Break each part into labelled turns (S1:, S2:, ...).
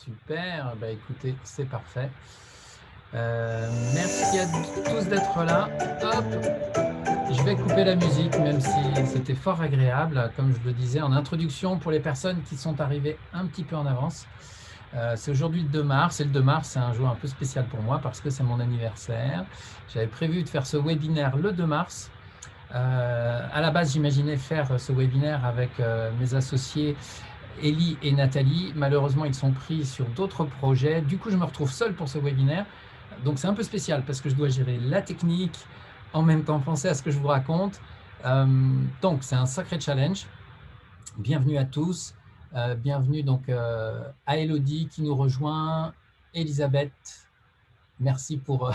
S1: Super, bah écoutez, c'est parfait. Merci à tous d'être là. Hop, je vais couper la musique, même si c'était fort agréable, comme je le disais en introduction, pour les personnes qui sont arrivées un petit peu en avance. C'est aujourd'hui le 2 mars, et le 2 mars, c'est un jour un peu spécial pour moi parce que c'est mon anniversaire. J'avais prévu de faire ce webinaire le 2 mars. À la base, j'imaginais faire ce webinaire avec mes associés Élie et Nathalie. Malheureusement, ils sont pris sur d'autres projets. Du coup, je me retrouve seul pour ce webinaire. Donc, c'est un peu spécial parce que je dois gérer la technique, en même temps penser à ce que je vous raconte. Donc, c'est un sacré challenge. Bienvenue à tous. Bienvenue donc à Elodie qui nous rejoint. Elisabeth, merci pour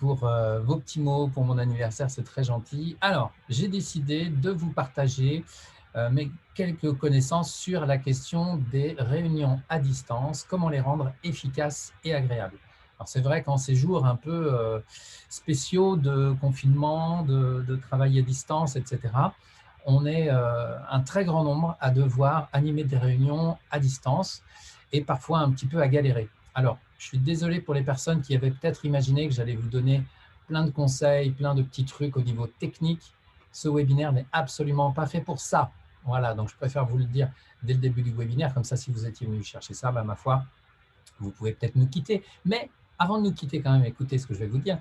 S1: vos petits mots pour mon anniversaire, c'est très gentil. Alors, j'ai décidé de vous partager mes quelques connaissances sur la question des réunions à distance, comment les rendre efficaces et agréables. Alors, c'est vrai qu'en ces jours un peu spéciaux de confinement, de travail à distance, etc., on est un très grand nombre à devoir animer des réunions à distance et parfois un petit peu à galérer. Alors, je suis désolé pour les personnes qui avaient peut-être imaginé que j'allais vous donner plein de conseils, plein de petits trucs au niveau technique. Ce webinaire n'est absolument pas fait pour ça. Voilà, donc je préfère vous le dire dès le début du webinaire, comme ça, si vous étiez venu chercher ça, ma foi, vous pouvez peut-être nous quitter. Mais avant de nous quitter, quand même, écoutez ce que je vais vous dire.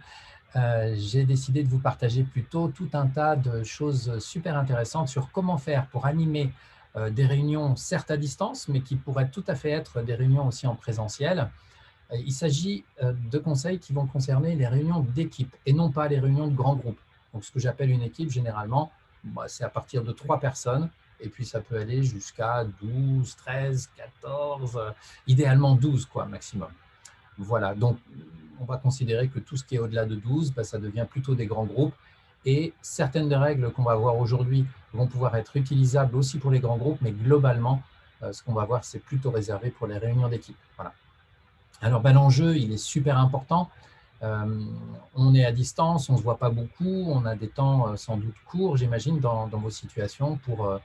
S1: J'ai décidé de vous partager plutôt tout un tas de choses super intéressantes sur comment faire pour animer des réunions, certes à distance, mais qui pourraient tout à fait être des réunions aussi en présentiel. Il s'agit de conseils qui vont concerner les réunions d'équipe et non pas les réunions de grands groupes. Donc, ce que j'appelle une équipe, généralement, c'est à partir de 3 personnes et puis ça peut aller jusqu'à 12, 13, 14, idéalement 12 quoi, maximum. Voilà, donc on va considérer que tout ce qui est au-delà de 12, ça devient plutôt des grands groupes et certaines des règles qu'on va voir aujourd'hui vont pouvoir être utilisables aussi pour les grands groupes, mais globalement, ce qu'on va voir, c'est plutôt réservé pour les réunions d'équipe. Voilà. Alors, l'enjeu, il est super important. On est à distance, on ne se voit pas beaucoup, on a des temps sans doute courts, j'imagine, dans vos situations pour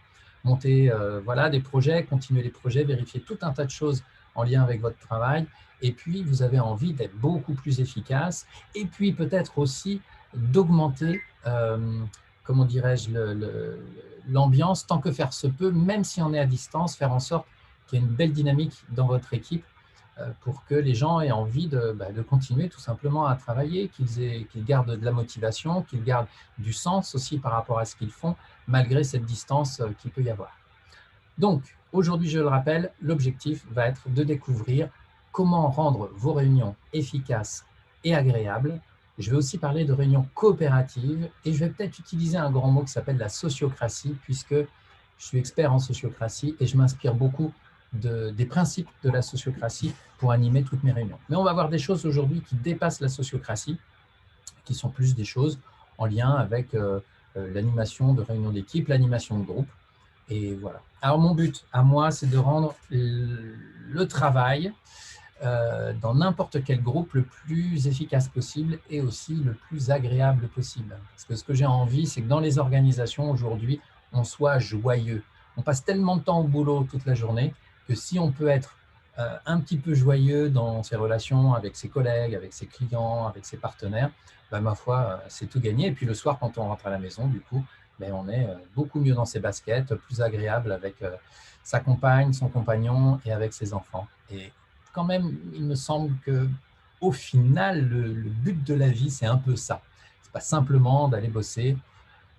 S1: monter voilà, des projets, continuer les projets, vérifier tout un tas de choses en lien avec votre travail. Et puis, vous avez envie d'être beaucoup plus efficace et puis peut-être aussi d'augmenter, comment dirais-je, l'ambiance tant que faire se peut, même si on est à distance, faire en sorte qu'il y ait une belle dynamique dans votre équipe pour que les gens aient envie de continuer tout simplement à travailler, qu'ils gardent de la motivation, qu'ils gardent du sens aussi par rapport à ce qu'ils font, malgré cette distance qu'il peut y avoir. Donc, aujourd'hui, je le rappelle, l'objectif va être de découvrir comment rendre vos réunions efficaces et agréables. Je vais aussi parler de réunions coopératives et je vais peut-être utiliser un grand mot qui s'appelle la sociocratie, puisque je suis expert en sociocratie et je m'inspire beaucoup des principes de la sociocratie pour animer toutes mes réunions. Mais on va voir des choses aujourd'hui qui dépassent la sociocratie, qui sont plus des choses en lien avec l'animation de réunions d'équipe, l'animation de groupe. Et voilà. Alors, mon but à moi, c'est de rendre le travail dans n'importe quel groupe le plus efficace possible et aussi le plus agréable possible. Parce que ce que j'ai envie, c'est que dans les organisations aujourd'hui, on soit joyeux. On passe tellement de temps au boulot toute la journée que si on peut être un petit peu joyeux dans ses relations avec ses collègues, avec ses clients, avec ses partenaires, ma foi, c'est tout gagné. Et puis le soir, quand on rentre à la maison, du coup, on est beaucoup mieux dans ses baskets, plus agréable avec sa compagne, son compagnon et avec ses enfants. Et quand même, il me semble que au final, le but de la vie, c'est un peu ça. C'est pas simplement d'aller bosser,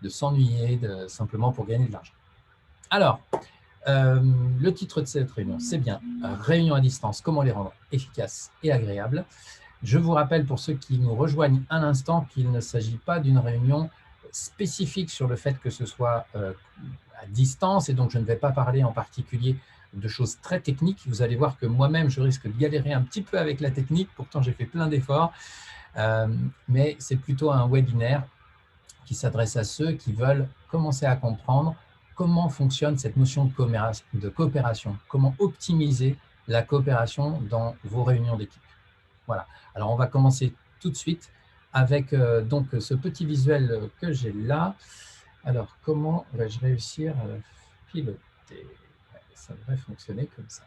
S1: de s'ennuyer, simplement pour gagner de l'argent. Alors, le titre de cette réunion, c'est bien réunion à distance, comment les rendre efficaces et agréables. Je vous rappelle pour ceux qui nous rejoignent à l'instant qu'il ne s'agit pas d'une réunion spécifique sur le fait que ce soit à distance et donc je ne vais pas parler en particulier de choses très techniques. Vous allez voir que moi-même, je risque de galérer un petit peu avec la technique, pourtant j'ai fait plein d'efforts, mais c'est plutôt un webinaire qui s'adresse à ceux qui veulent commencer à comprendre comment fonctionne cette notion de coopération, comment optimiser la coopération dans vos réunions d'équipe. Voilà. Alors, on va commencer tout de suite avec donc ce petit visuel que j'ai là. Alors, comment vais-je réussir à piloter? Ça devrait fonctionner comme ça.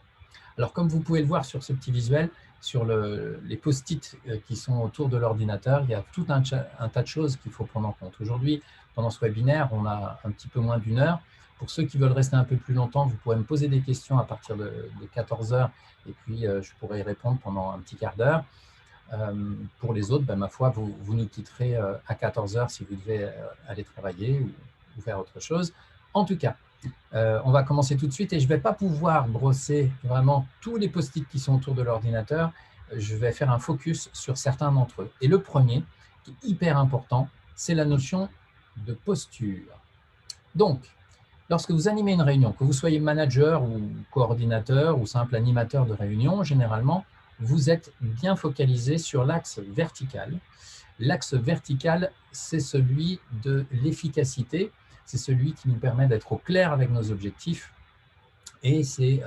S1: Alors, comme vous pouvez le voir sur ce petit visuel, sur les post-it qui sont autour de l'ordinateur, il y a tout un tas de choses qu'il faut prendre en compte. Aujourd'hui, pendant ce webinaire, on a un petit peu moins d'1 heure. Pour ceux qui veulent rester un peu plus longtemps, vous pourrez me poser des questions à partir de 14 heures et puis je pourrai y répondre pendant un petit quart d'heure. Pour les autres, ma foi, vous nous quitterez à 14 heures si vous devez aller travailler ou faire autre chose. En tout cas, on va commencer tout de suite et je ne vais pas pouvoir brosser vraiment tous les post-it qui sont autour de l'ordinateur. Je vais faire un focus sur certains d'entre eux. Et le premier, qui est hyper important, c'est la notion de posture. Donc, lorsque vous animez une réunion, que vous soyez manager ou coordinateur ou simple animateur de réunion, généralement, vous êtes bien focalisé sur l'axe vertical. L'axe vertical, c'est celui de l'efficacité, c'est celui qui nous permet d'être au clair avec nos objectifs. Et c'est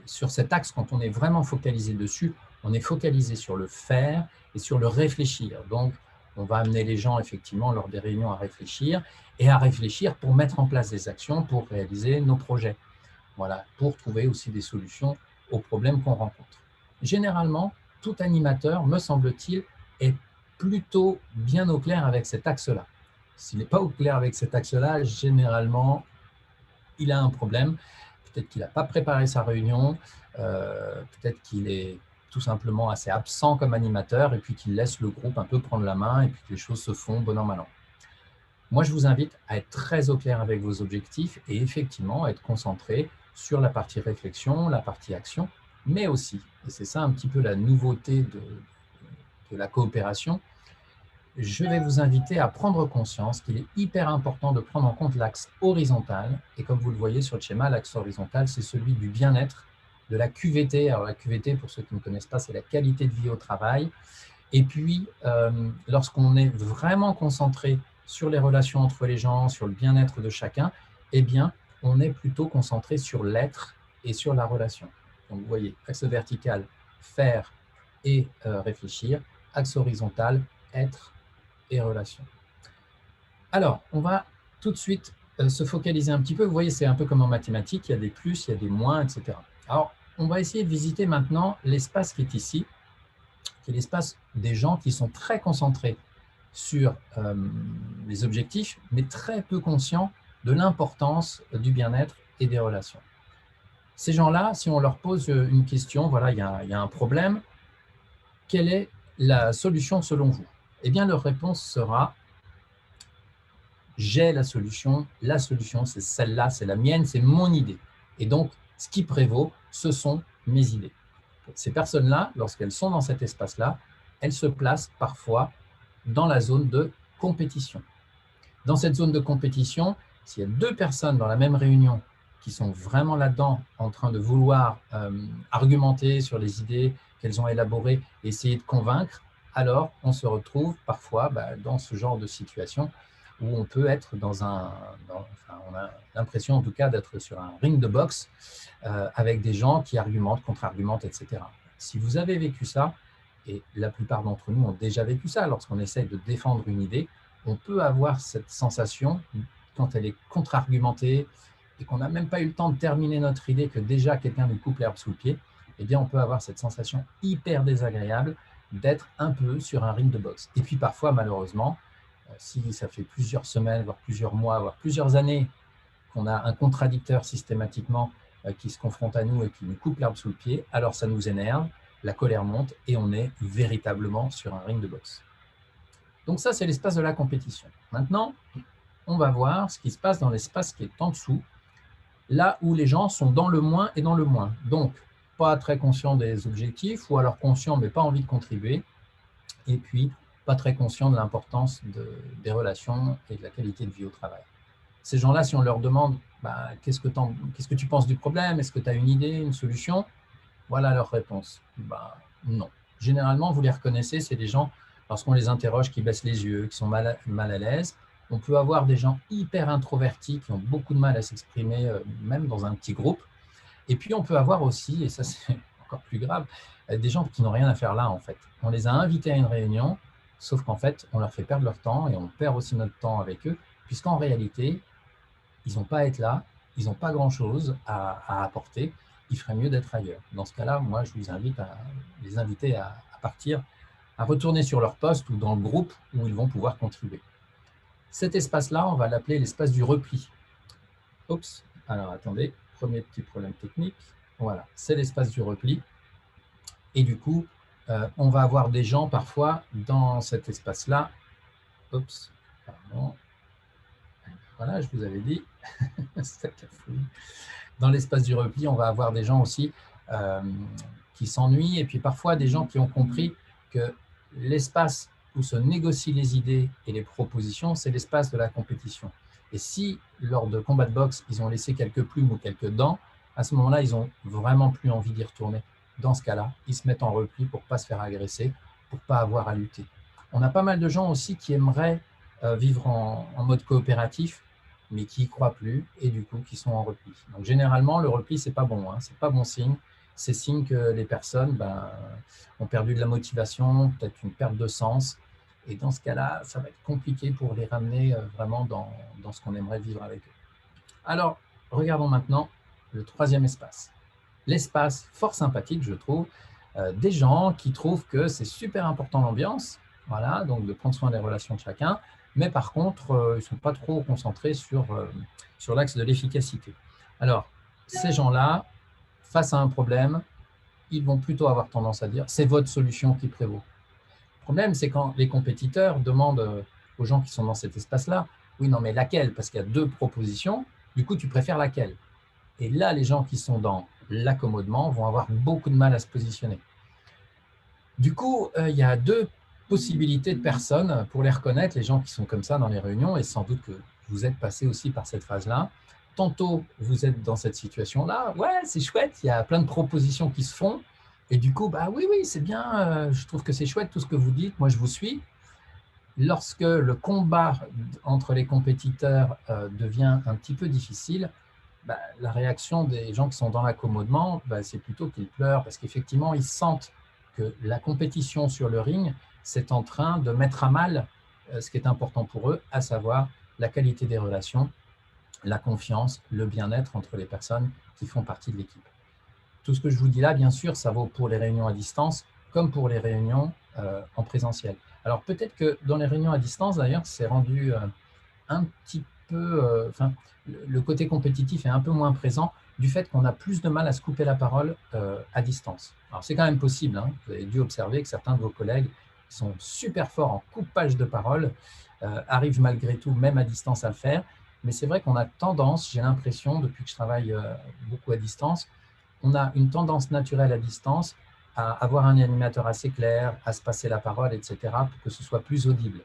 S1: sur cet axe, quand on est vraiment focalisé dessus, on est focalisé sur le faire et sur le réfléchir. Donc, on va amener les gens, effectivement, lors des réunions, à réfléchir et à réfléchir pour mettre en place des actions pour réaliser nos projets. Voilà, pour trouver aussi des solutions aux problèmes qu'on rencontre. Généralement, tout animateur, me semble-t-il, est plutôt bien au clair avec cet axe-là. S'il n'est pas au clair avec cet axe-là, généralement, il a un problème. Peut-être qu'il n'a pas préparé sa réunion, peut-être qu'il est tout simplement assez absent comme animateur et puis qu'il laisse le groupe un peu prendre la main et puis que les choses se font bon an, mal an. Moi, je vous invite à être très au clair avec vos objectifs et effectivement à être concentré sur la partie réflexion, la partie action, mais aussi, et c'est ça un petit peu la nouveauté de la coopération, je vais vous inviter à prendre conscience qu'il est hyper important de prendre en compte l'axe horizontal. Et comme vous le voyez sur le schéma, l'axe horizontal, c'est celui du bien-être, de la QVT. Alors la QVT, pour ceux qui ne connaissent pas, c'est la qualité de vie au travail. Et puis, lorsqu'on est vraiment concentré sur les relations entre les gens, sur le bien-être de chacun, eh bien, on est plutôt concentré sur l'être et sur la relation. Donc, vous voyez, axe vertical, faire et réfléchir. Axe horizontal, être et relations. Alors, on va tout de suite se focaliser un petit peu. Vous voyez, c'est un peu comme en mathématiques, il y a des plus, il y a des moins, etc. Alors, on va essayer de visiter maintenant l'espace qui est ici, qui est l'espace des gens qui sont très concentrés sur les objectifs, mais très peu conscients de l'importance du bien-être et des relations. Ces gens-là, si on leur pose une question, voilà, il y a un problème, quelle est la solution selon vous? Eh bien, leur réponse sera « j'ai la solution c'est celle-là, c'est la mienne, c'est mon idée. » Et donc, ce qui prévaut, ce sont mes idées. Ces personnes-là, lorsqu'elles sont dans cet espace-là, elles se placent parfois dans la zone de compétition. Dans cette zone de compétition, s'il y a 2 personnes dans la même réunion qui sont vraiment là-dedans, en train de vouloir argumenter sur les idées qu'elles ont élaborées, essayer de convaincre, alors on se retrouve parfois dans ce genre de situation où on peut être on a l'impression en tout cas d'être sur un ring de boxe avec des gens qui argumentent, contre-argumentent, etc. Si vous avez vécu ça, et la plupart d'entre nous ont déjà vécu ça, lorsqu'on essaie de défendre une idée, on peut avoir cette sensation, quand elle est contre-argumentée et qu'on n'a même pas eu le temps de terminer notre idée, que déjà quelqu'un nous coupe l'herbe sous le pied, eh bien on peut avoir cette sensation hyper désagréable d'être un peu sur un ring de boxe. Et puis parfois, malheureusement, si ça fait plusieurs semaines, voire plusieurs mois, voire plusieurs années qu'on a un contradicteur systématiquement qui se confronte à nous et qui nous coupe l'herbe sous le pied, alors ça nous énerve, la colère monte et on est véritablement sur un ring de boxe. Donc ça, c'est l'espace de la compétition. Maintenant, on va voir ce qui se passe dans l'espace qui est en dessous, là où les gens sont dans le moins et dans le moins. Donc, pas très conscients des objectifs, ou alors conscients mais pas envie de contribuer, et puis pas très conscients de l'importance des relations et de la qualité de vie au travail. Ces gens-là, si on leur demande qu'est-ce que tu penses du problème, est-ce que tu as une idée, une solution, voilà leur réponse. Non. Généralement, vous les reconnaissez, c'est des gens, lorsqu'on les interroge, qui baissent les yeux, qui sont mal à l'aise. On peut avoir des gens hyper introvertis qui ont beaucoup de mal à s'exprimer, même dans un petit groupe. Et puis, on peut avoir aussi, et ça c'est encore plus grave, des gens qui n'ont rien à faire là, en fait. On les a invités à une réunion, sauf qu'en fait, on leur fait perdre leur temps et on perd aussi notre temps avec eux, puisqu'en réalité, ils n'ont pas à être là, ils n'ont pas grand-chose à apporter. il ferait mieux d'être ailleurs. Dans ce cas-là, moi, je vous invite à les inviter à partir, à retourner sur leur poste ou dans le groupe où ils vont pouvoir contribuer. Cet espace-là, on va l'appeler l'espace du repli. Oups, alors attendez, premier petit problème technique. Voilà, c'est l'espace du repli. Et du coup, on va avoir des gens parfois dans cet espace-là. Oups, pardon. Voilà, je vous avais dit. Dans l'espace du repli, on va avoir des gens aussi qui s'ennuient et puis parfois des gens qui ont compris que l'espace où se négocient les idées et les propositions, c'est l'espace de la compétition. Et si, lors de combats de boxe, ils ont laissé quelques plumes ou quelques dents, à ce moment-là, ils n'ont vraiment plus envie d'y retourner. Dans ce cas-là, ils se mettent en repli pour ne pas se faire agresser, pour ne pas avoir à lutter. On a pas mal de gens aussi qui aimeraient vivre en mode coopératif, mais qui n'y croient plus et du coup qui sont en repli. Donc généralement, le repli, ce n'est pas bon, hein, ce n'est pas bon signe. C'est signe que les personnes ont perdu de la motivation, peut-être une perte de sens. Et dans ce cas-là, ça va être compliqué pour les ramener vraiment dans ce qu'on aimerait vivre avec eux. Alors, regardons maintenant le troisième espace. L'espace fort sympathique, je trouve, des gens qui trouvent que c'est super important l'ambiance, voilà, donc de prendre soin des relations de chacun, mais par contre, ils ne sont pas trop concentrés sur l'axe de l'efficacité. Alors, ces gens-là, face à un problème, ils vont plutôt avoir tendance à dire « c'est votre solution qui prévaut ». Le problème, c'est quand les compétiteurs demandent aux gens qui sont dans cet espace-là « oui, non, mais laquelle ?» Parce qu'il y a deux propositions, du coup, tu préfères laquelle? Et là, les gens qui sont dans l'accommodement vont avoir beaucoup de mal à se positionner. Du coup, il y a deux possibilités de personnes pour les reconnaître, les gens qui sont comme ça dans les réunions, et sans doute que vous êtes passé aussi par cette phase-là. Tantôt, vous êtes dans cette situation-là, ouais, c'est chouette, il y a plein de propositions qui se font, et du coup, bah oui, c'est bien, je trouve que c'est chouette tout ce que vous dites, moi je vous suis. Lorsque le combat entre les compétiteurs devient un petit peu difficile, la réaction des gens qui sont dans l'accommodement, c'est plutôt qu'ils pleurent, parce qu'effectivement, ils sentent que la compétition sur le ring, c'est en train de mettre à mal ce qui est important pour eux, à savoir la qualité des relations, la confiance, le bien-être entre les personnes qui font partie de l'équipe. Tout ce que je vous dis là, bien sûr, ça vaut pour les réunions à distance comme pour les réunions en présentiel. Alors peut-être que dans les réunions à distance, d'ailleurs, c'est rendu un petit peu... le côté compétitif est un peu moins présent du fait qu'on a plus de mal à se couper la parole à distance. Alors c'est quand même possible, hein. Vous avez dû observer que certains de vos collègues qui sont super forts en coupage de parole arrivent malgré tout, même à distance, à le faire. Mais c'est vrai qu'on a tendance, j'ai l'impression, depuis que je travaille beaucoup à distance, on a une tendance naturelle à distance à avoir un animateur assez clair, à se passer la parole, etc., pour que ce soit plus audible.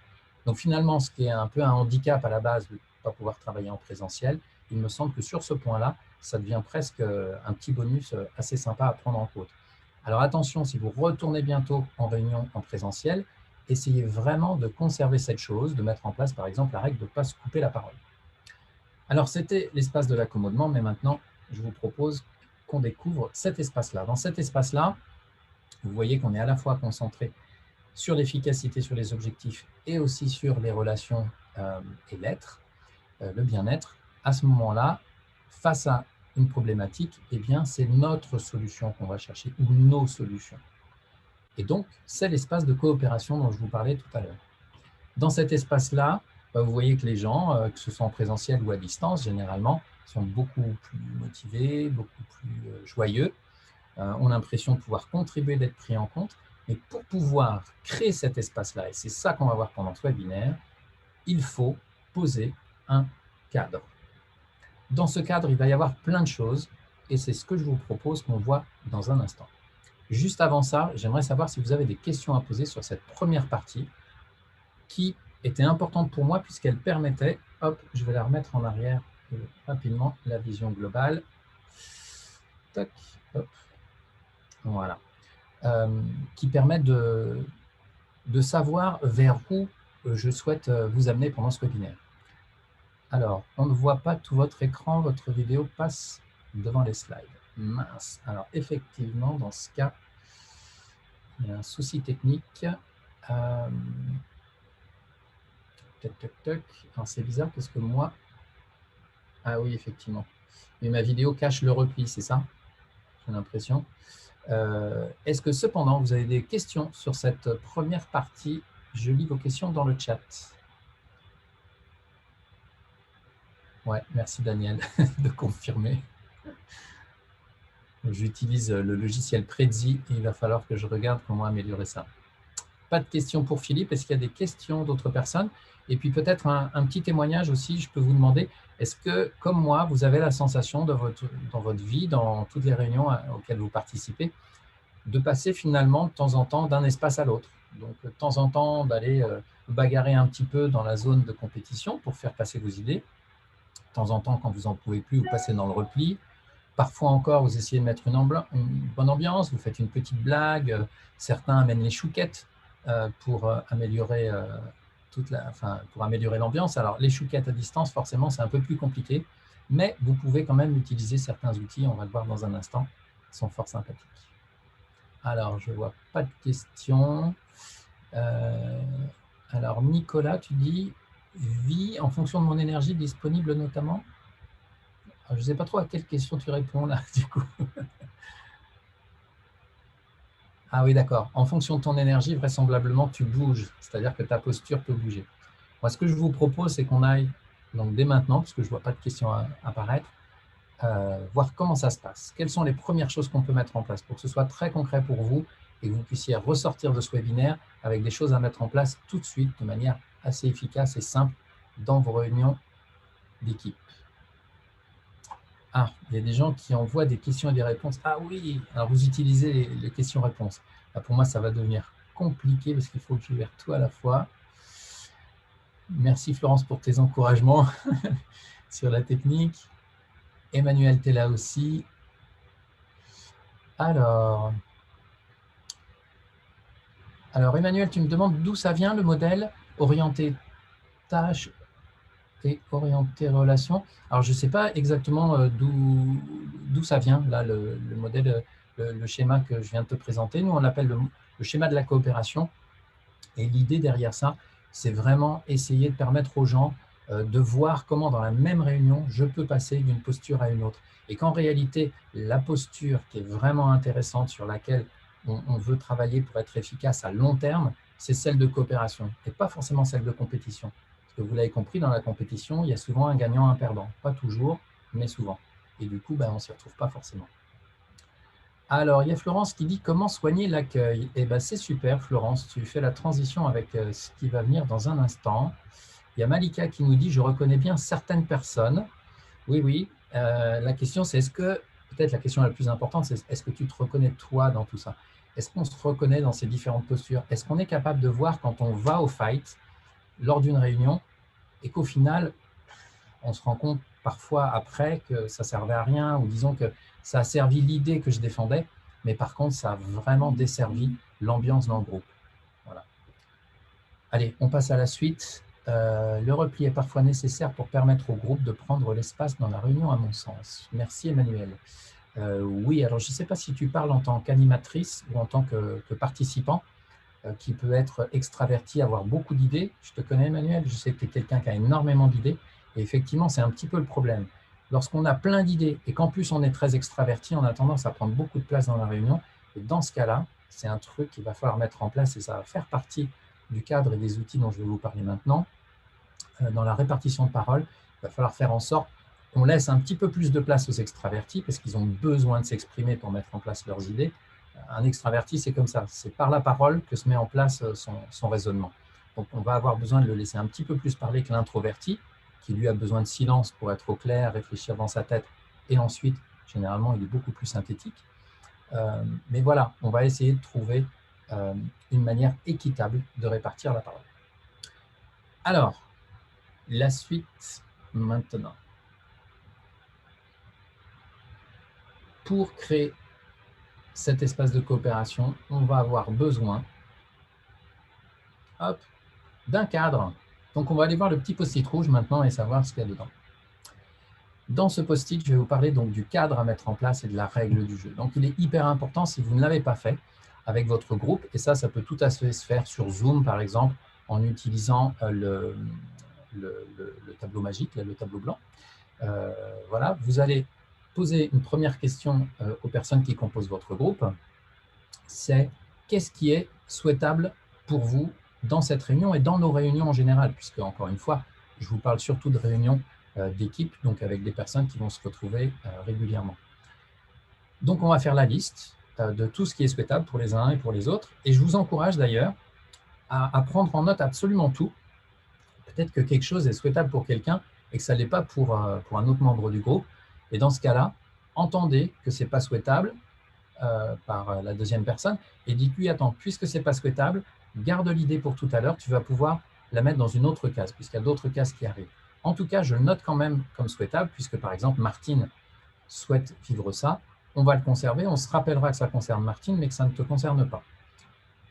S1: Donc finalement, ce qui est un peu un handicap à la base de ne pas pouvoir travailler en présentiel, il me semble que sur ce point-là, ça devient presque un petit bonus assez sympa à prendre en compte. Alors attention, si vous retournez bientôt en réunion en présentiel, essayez vraiment de conserver cette chose, de mettre en place par exemple la règle de ne pas se couper la parole. Alors c'était l'espace de l'accommodement, mais maintenant je vous propose qu'on découvre cet espace-là. Dans cet espace-là, vous voyez qu'on est à la fois concentré sur l'efficacité, sur les objectifs et aussi sur les relations et l'être, le bien-être. À ce moment-là, face à une problématique, eh bien, c'est notre solution qu'on va chercher ou nos solutions. Et donc, c'est l'espace de coopération dont je vous parlais tout à l'heure. Dans cet espace-là, vous voyez que les gens, que ce soit en présentiel ou à distance, généralement, sont beaucoup plus motivés, beaucoup plus joyeux, ont l'impression de pouvoir contribuer, d'être pris en compte. Mais pour pouvoir créer cet espace-là, et c'est ça qu'on va voir pendant ce webinaire, il faut poser un cadre. Dans ce cadre, il va y avoir plein de choses, et c'est ce que je vous propose qu'on voit dans un instant. Juste avant ça, j'aimerais savoir si vous avez des questions à poser sur cette première partie, qui était importante pour moi puisqu'elle permettait, hop, je vais la remettre en arrière rapidement, la vision globale. Tac, hop. Voilà. Qui permet de savoir vers où je souhaite vous amener pendant ce webinaire. Alors, on ne voit pas tout votre écran, votre vidéo passe devant les slides. Mince. Alors, effectivement, dans ce cas, il y a un souci technique. Alors, c'est bizarre parce que moi... Ah oui, effectivement. Mais ma vidéo cache le repli, c'est ça? j'ai l'impression. Est-ce que cependant, vous avez des questions sur cette première partie? Je lis vos questions dans le chat. Ouais, merci Daniel de confirmer. J'utilise le logiciel Prezi et il va falloir que je regarde comment améliorer ça. Pas de questions pour Philippe. Est-ce qu'il y a des questions d'autres personnes? Et puis peut-être un petit témoignage aussi, je peux vous demander, est-ce que, comme moi, vous avez la sensation dans votre vie, dans toutes les réunions auxquelles vous participez, de passer finalement de temps en temps d'un espace à l'autre? Donc de temps en temps, d'aller bagarrer un petit peu dans la zone de compétition pour faire passer vos idées. De temps en temps, quand vous n'en pouvez plus, vous passez dans le repli. Parfois encore, vous essayez de mettre une bonne ambiance, vous faites une petite blague. Certains amènent les chouquettes pour améliorer pour améliorer l'ambiance. Alors, les chouquettes à distance, forcément, c'est un peu plus compliqué, mais vous pouvez quand même utiliser certains outils, on va le voir dans un instant, qui sont fort sympathiques. Alors, je ne vois pas de questions. Alors, Nicolas, tu dis « vie en fonction de mon énergie disponible notamment ». Je ne sais pas trop à quelle question tu réponds là, du coup. Ah oui, d'accord. En fonction de ton énergie, vraisemblablement, tu bouges. C'est-à-dire que ta posture peut bouger. Moi, ce que je vous propose, c'est qu'on aille, donc dès maintenant, parce que je ne vois pas de questions apparaître, voir comment ça se passe. Quelles sont les premières choses qu'on peut mettre en place pour que ce soit très concret pour vous et que vous puissiez ressortir de ce webinaire avec des choses à mettre en place tout de suite, de manière assez efficace et simple dans vos réunions d'équipe. Ah, il y a des gens qui envoient des questions et des réponses. Ah oui, alors vous utilisez les questions-réponses. Pour moi, ça va devenir compliqué parce qu'il faut que je gère tout à la fois. Merci Florence pour tes encouragements sur la technique. Emmanuel, tu es là aussi. Alors, Emmanuel, tu me demandes d'où ça vient le modèle orienté tâche et orienté relation. Alors, je ne sais pas exactement d'où ça vient, là, le modèle, le schéma que je viens de te présenter. Nous, on l'appelle le schéma de la coopération. Et l'idée derrière ça, c'est vraiment essayer de permettre aux gens de voir comment dans la même réunion, je peux passer d'une posture à une autre. Et qu'en réalité, la posture qui est vraiment intéressante, sur laquelle on veut travailler pour être efficace à long terme, c'est celle de coopération et pas forcément celle de compétition. Parce que vous l'avez compris, dans la compétition, il y a souvent un gagnant, un perdant. Pas toujours, mais souvent. Et du coup, on ne s'y retrouve pas forcément. Alors, il y a Florence qui dit « Comment soigner l'accueil ?» Eh bien, c'est super, Florence. Tu fais la transition avec ce qui va venir dans un instant. Il y a Malika qui nous dit « Je reconnais bien certaines personnes. » Oui, oui. La question, c'est est-ce que, peut-être la question la plus importante, c'est est-ce que tu te reconnais toi dans tout ça? Est-ce qu'on se reconnaît dans ces différentes postures? Est-ce qu'on est capable de voir quand on va au fight lors d'une réunion et qu'au final, on se rend compte parfois après que ça ne servait à rien, ou disons que ça a servi l'idée que je défendais, mais par contre, ça a vraiment desservi l'ambiance dans le groupe. Voilà. Allez, on passe à la suite. Le repli est parfois nécessaire pour permettre au groupe de prendre l'espace dans la réunion, à mon sens. Merci, Emmanuel. Oui, alors je ne sais pas si tu parles en tant qu'animatrice ou en tant que participant, qui peut être extraverti, avoir beaucoup d'idées. Je te connais, Emmanuel, je sais que tu es quelqu'un qui a énormément d'idées. Et effectivement, c'est un petit peu le problème. Lorsqu'on a plein d'idées et qu'en plus on est très extraverti, on a tendance à prendre beaucoup de place dans la réunion. Et dans ce cas-là, c'est un truc qu'il va falloir mettre en place et ça va faire partie du cadre et des outils dont je vais vous parler maintenant. Dans la répartition de parole, il va falloir faire en sorte qu'on laisse un petit peu plus de place aux extravertis parce qu'ils ont besoin de s'exprimer pour mettre en place leurs idées. Un extraverti, c'est comme ça. C'est par la parole que se met en place son raisonnement. Donc, on va avoir besoin de le laisser un petit peu plus parler que l'introverti, qui lui a besoin de silence pour être au clair, réfléchir dans sa tête, et ensuite, généralement, il est beaucoup plus synthétique. Mais voilà, on va essayer de trouver une manière équitable de répartir la parole. Alors, la suite maintenant. Pour créer cet espace de coopération, on va avoir besoin d'un cadre. Donc, on va aller voir le petit post-it rouge maintenant et savoir ce qu'il y a dedans. Dans ce post-it, je vais vous parler donc du cadre à mettre en place et de la règle du jeu. Donc, il est hyper important, si vous ne l'avez pas fait, avec votre groupe, et ça peut tout à fait se faire sur Zoom, par exemple, en utilisant le tableau magique, le tableau blanc. Voilà, vous allez poser une première question aux personnes qui composent votre groupe, c'est qu'est-ce qui est souhaitable pour vous dans cette réunion et dans nos réunions en général, puisque, encore une fois, je vous parle surtout de réunions d'équipe, donc avec des personnes qui vont se retrouver régulièrement. Donc, on va faire la liste de tout ce qui est souhaitable pour les uns et pour les autres, et je vous encourage d'ailleurs à prendre en note absolument tout. Peut-être que quelque chose est souhaitable pour quelqu'un et que ça ne l'est pas pour un autre membre du groupe, et dans ce cas-là, entendez que ce n'est pas souhaitable par la deuxième personne et dites-lui, attends, puisque ce n'est pas souhaitable, garde l'idée pour tout à l'heure, tu vas pouvoir la mettre dans une autre case, puisqu'il y a d'autres cases qui arrivent. En tout cas, je le note quand même comme souhaitable, puisque par exemple, Martine souhaite vivre ça, on va le conserver, on se rappellera que ça concerne Martine, mais que ça ne te concerne pas.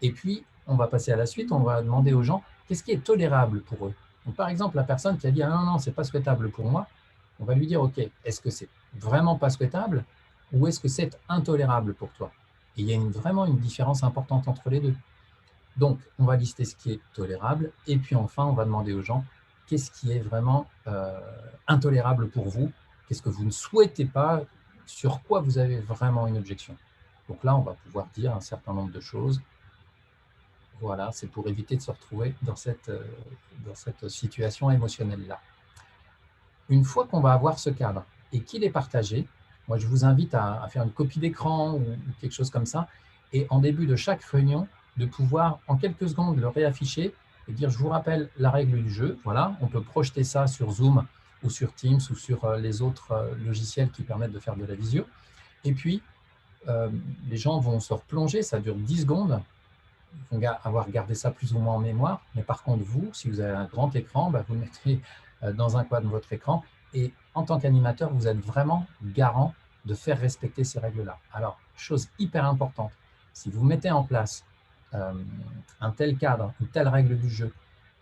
S1: Et puis, on va passer à la suite, on va demander aux gens, qu'est-ce qui est tolérable pour eux? Donc, par exemple, la personne qui a dit, ah non, non, ce n'est pas souhaitable pour moi, on va lui dire, OK, est-ce que c'est vraiment pas souhaitable ou est-ce que c'est intolérable pour toi? Et il y a vraiment une différence importante entre les deux. Donc, on va lister ce qui est tolérable et puis enfin, on va demander aux gens qu'est-ce qui est vraiment intolérable pour vous, qu'est-ce que vous ne souhaitez pas, sur quoi vous avez vraiment une objection. Donc là, on va pouvoir dire un certain nombre de choses. Voilà, c'est pour éviter de se retrouver dans cette situation émotionnelle-là. Une fois qu'on va avoir ce cadre et qu'il est partagé, moi, je vous invite à faire une copie d'écran ou quelque chose comme ça, et en début de chaque réunion, de pouvoir, en quelques secondes, le réafficher et dire, je vous rappelle la règle du jeu. Voilà, on peut projeter ça sur Zoom ou sur Teams ou sur les autres logiciels qui permettent de faire de la visio. Et puis, les gens vont se replonger, ça dure 10 secondes, ils vont avoir gardé ça plus ou moins en mémoire, mais par contre, vous, si vous avez un grand écran, vous le mettez dans un coin de votre écran, et en tant qu'animateur, vous êtes vraiment garant de faire respecter ces règles-là. Alors, chose hyper importante, si vous mettez en place un tel cadre, une telle règle du jeu,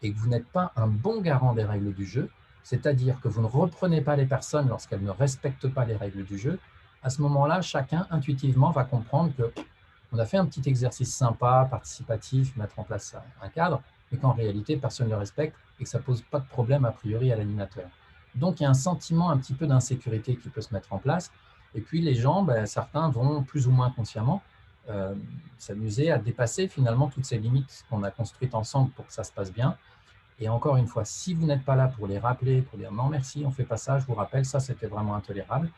S1: et que vous n'êtes pas un bon garant des règles du jeu, c'est-à-dire que vous ne reprenez pas les personnes lorsqu'elles ne respectent pas les règles du jeu, à ce moment-là, chacun intuitivement va comprendre qu'on a fait un petit exercice sympa, participatif, mettre en place un cadre, mais qu'en réalité, personne ne le respecte et que ça ne pose pas de problème a priori à l'animateur. Donc, il y a un sentiment un petit peu d'insécurité qui peut se mettre en place. Et puis, les gens, certains vont plus ou moins consciemment s'amuser à dépasser finalement toutes ces limites qu'on a construites ensemble pour que ça se passe bien. Et encore une fois, si vous n'êtes pas là pour les rappeler, pour dire non, merci, on ne fait pas ça, je vous rappelle, ça, c'était vraiment intolérable.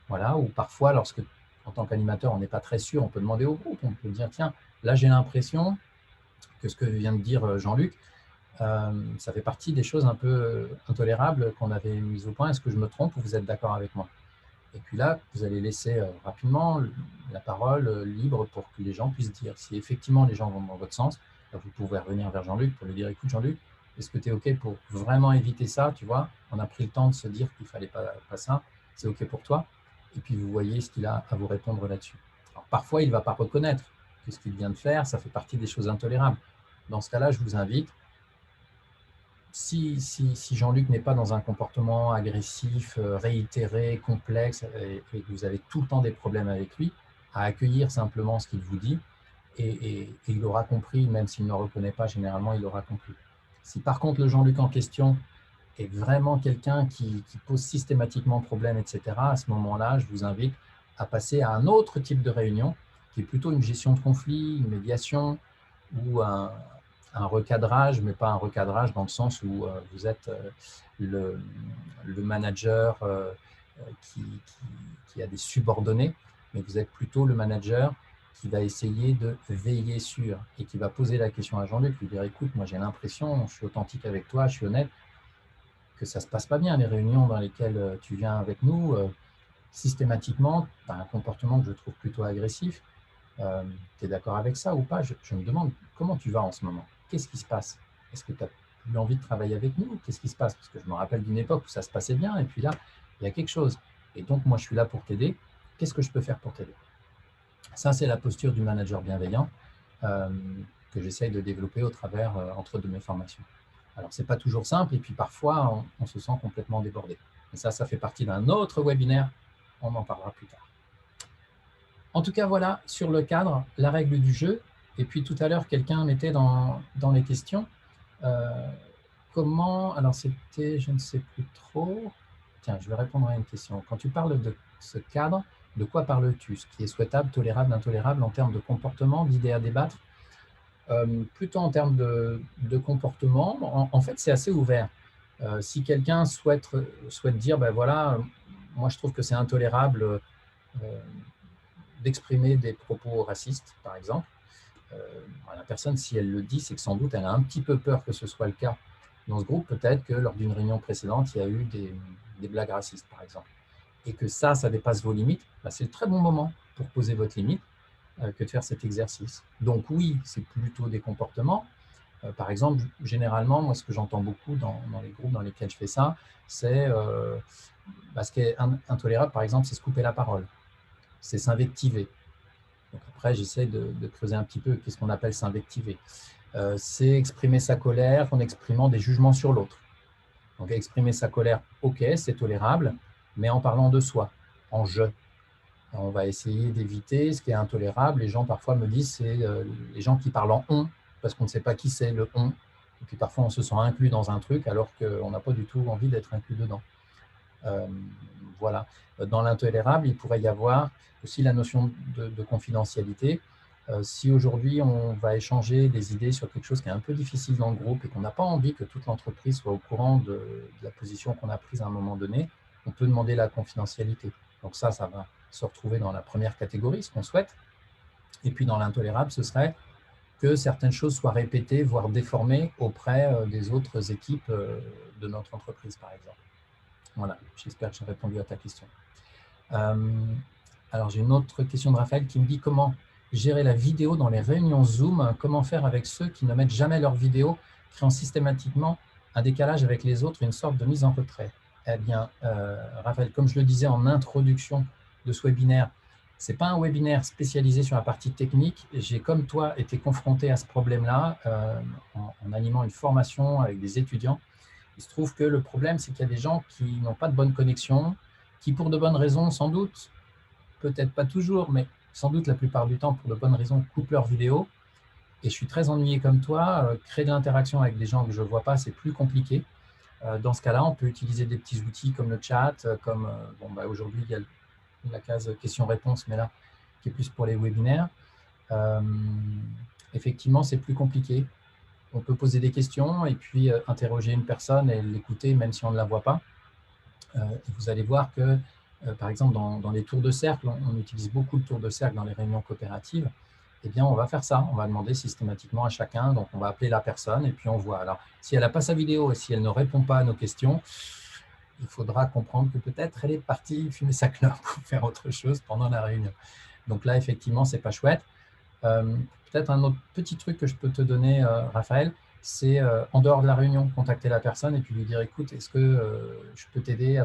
S1: Voilà, ou parfois, lorsque, en tant qu'animateur, on n'est pas très sûr, on peut demander au groupe, on peut dire, tiens, là, j'ai l'impression que ce que vient de dire Jean-Luc, ça fait partie des choses un peu intolérables qu'on avait mises au point. Est-ce que je me trompe ou vous êtes d'accord avec moi? Et puis là, vous allez laisser rapidement la parole libre pour que les gens puissent dire. Si effectivement les gens vont dans votre sens, vous pouvez revenir vers Jean-Luc pour lui dire, écoute Jean-Luc, est-ce que tu es OK pour vraiment éviter ça? Tu vois, on a pris le temps de se dire qu'il ne fallait pas ça. C'est OK pour toi? Et puis vous voyez ce qu'il a à vous répondre là-dessus. Alors parfois, il ne va pas reconnaître que ce qu'il vient de faire, ça fait partie des choses intolérables. Dans ce cas-là, je vous invite, si Jean-Luc n'est pas dans un comportement agressif, réitéré, complexe, et que vous avez tout le temps des problèmes avec lui, à accueillir simplement ce qu'il vous dit, et il aura compris, même s'il ne reconnaît pas, généralement, il aura compris. Si par contre le Jean-Luc en question est vraiment quelqu'un qui pose systématiquement problème, etc., à ce moment-là, je vous invite à passer à un autre type de réunion, qui est plutôt une gestion de conflit, une médiation, ou un recadrage, mais pas un recadrage dans le sens où vous êtes le manager qui a des subordonnés, mais vous êtes plutôt le manager qui va essayer de veiller sur et qui va poser la question à Jean-Luc, lui dire, écoute, moi j'ai l'impression, je suis authentique avec toi, je suis honnête, que ça ne se passe pas bien, les réunions dans lesquelles tu viens avec nous, systématiquement, tu as un comportement que je trouve plutôt agressif. Tu es d'accord avec ça ou pas? Je me demande comment tu vas en ce moment. Qu'est-ce qui se passe? Est-ce que tu as plus envie de travailler avec nous? Qu'est-ce qui se passe? Parce que je me rappelle d'une époque où ça se passait bien et puis là, il y a quelque chose. Et donc, moi, je suis là pour t'aider. Qu'est-ce que je peux faire pour t'aider? Ça, c'est la posture du manager bienveillant que j'essaye de développer au travers, entre de mes formations. Alors, ce n'est pas toujours simple et puis parfois, on se sent complètement débordé. Et ça fait partie d'un autre webinaire. On en parlera plus tard. En tout cas, voilà, sur le cadre, la règle du jeu. Et puis tout à l'heure, quelqu'un mettait dans les questions comment, alors c'était, je ne sais plus trop, tiens, je vais répondre à une question. Quand tu parles de ce cadre, de quoi parles-tu? Ce qui est souhaitable, tolérable, intolérable en termes de comportement, d'idées à débattre? Plutôt en termes de comportement, en fait, c'est assez ouvert. Si quelqu'un souhaite dire, ben voilà, moi je trouve que c'est intolérable d'exprimer des propos racistes, par exemple, la personne, si elle le dit, c'est que sans doute elle a un petit peu peur que ce soit le cas dans ce groupe. Peut-être que lors d'une réunion précédente, il y a eu des blagues racistes, par exemple, et que ça dépasse vos limites, bah, c'est le très bon moment pour poser votre limite que de faire cet exercice. Donc oui, c'est plutôt des comportements. Par exemple, généralement, moi, ce que j'entends beaucoup dans les groupes dans lesquels je fais ça, c'est ce qui est intolérable, par exemple, c'est se couper la parole, c'est s'invectiver. Donc après, j'essaie de creuser un petit peu qu'est-ce qu'on appelle s'invectiver. C'est exprimer sa colère en exprimant des jugements sur l'autre. Donc exprimer sa colère, ok, c'est tolérable, mais en parlant de soi, en je. On va essayer d'éviter ce qui est intolérable. Les gens parfois me disent c'est les gens qui parlent en on, parce qu'on ne sait pas qui c'est le on. Et puis parfois on se sent inclus dans un truc alors qu'on n'a pas du tout envie d'être inclus dedans. Voilà. Dans l'intolérable, il pourrait y avoir aussi la notion de confidentialité. Si aujourd'hui on va échanger des idées sur quelque chose qui est un peu difficile dans le groupe et qu'on n'a pas envie que toute l'entreprise soit au courant de la position qu'on a prise à un moment donné, on peut demander la confidentialité. Donc ça va se retrouver dans la première catégorie, ce qu'on souhaite. Et puis dans l'intolérable, ce serait que certaines choses soient répétées, voire déformées auprès des autres équipes de notre entreprise, par exemple. Voilà, j'espère que j'ai répondu à ta question. Alors, j'ai une autre question de Raphaël qui me dit comment gérer la vidéo dans les réunions Zoom, comment faire avec ceux qui ne mettent jamais leur vidéo, créant systématiquement un décalage avec les autres, une sorte de mise en retrait. Eh bien, Raphaël, comme je le disais en introduction de ce webinaire, ce n'est pas un webinaire spécialisé sur la partie technique. J'ai, comme toi, été confronté à ce problème-là en animant une formation avec des étudiants. Il se trouve que le problème, c'est qu'il y a des gens qui n'ont pas de bonne connexion, qui pour de bonnes raisons, sans doute, peut-être pas toujours, mais sans doute la plupart du temps, pour de bonnes raisons, coupent leur vidéo. Et je suis très ennuyé comme toi. Créer de l'interaction avec des gens que je ne vois pas, c'est plus compliqué. Dans ce cas-là, on peut utiliser des petits outils comme le chat, comme aujourd'hui, il y a la case questions-réponses, mais là, qui est plus pour les webinaires. Effectivement, c'est plus compliqué. On peut poser des questions et puis interroger une personne et l'écouter même si on ne la voit pas. Vous allez voir que, par exemple, dans les tours de cercle, on utilise beaucoup de tours de cercle dans les réunions coopératives. Eh bien, on va faire ça. On va demander systématiquement à chacun. Donc, on va appeler la personne et puis on voit. Alors, si elle n'a pas sa vidéo et si elle ne répond pas à nos questions, il faudra comprendre que peut-être elle est partie fumer sa clope ou faire autre chose pendant la réunion. Donc là, effectivement, ce n'est pas chouette. Peut-être un autre petit truc que je peux te donner, Raphaël, c'est en dehors de la réunion, contacter la personne et puis lui dire, écoute, est-ce que je peux t'aider?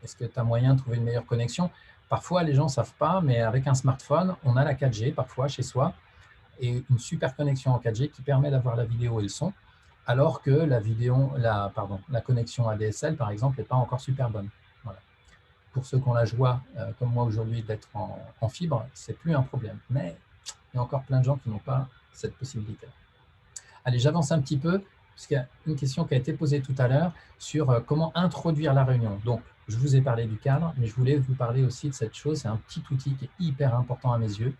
S1: Est-ce que tu as moyen de trouver une meilleure connexion? Parfois, les gens ne savent pas, mais avec un smartphone, on a la 4G parfois chez soi et une super connexion en 4G qui permet d'avoir la vidéo et le son, alors que la connexion ADSL, par exemple, n'est pas encore super bonne. Voilà. Pour ceux qui ont la joie, comme moi aujourd'hui, d'être en fibre, ce n'est plus un problème. Mais il y a encore plein de gens qui n'ont pas cette possibilité. Allez, j'avance un petit peu, parce qu'il y a une question qui a été posée tout à l'heure sur comment introduire la réunion. Donc, je vous ai parlé du cadre, mais je voulais vous parler aussi de cette chose. C'est un petit outil qui est hyper important à mes yeux.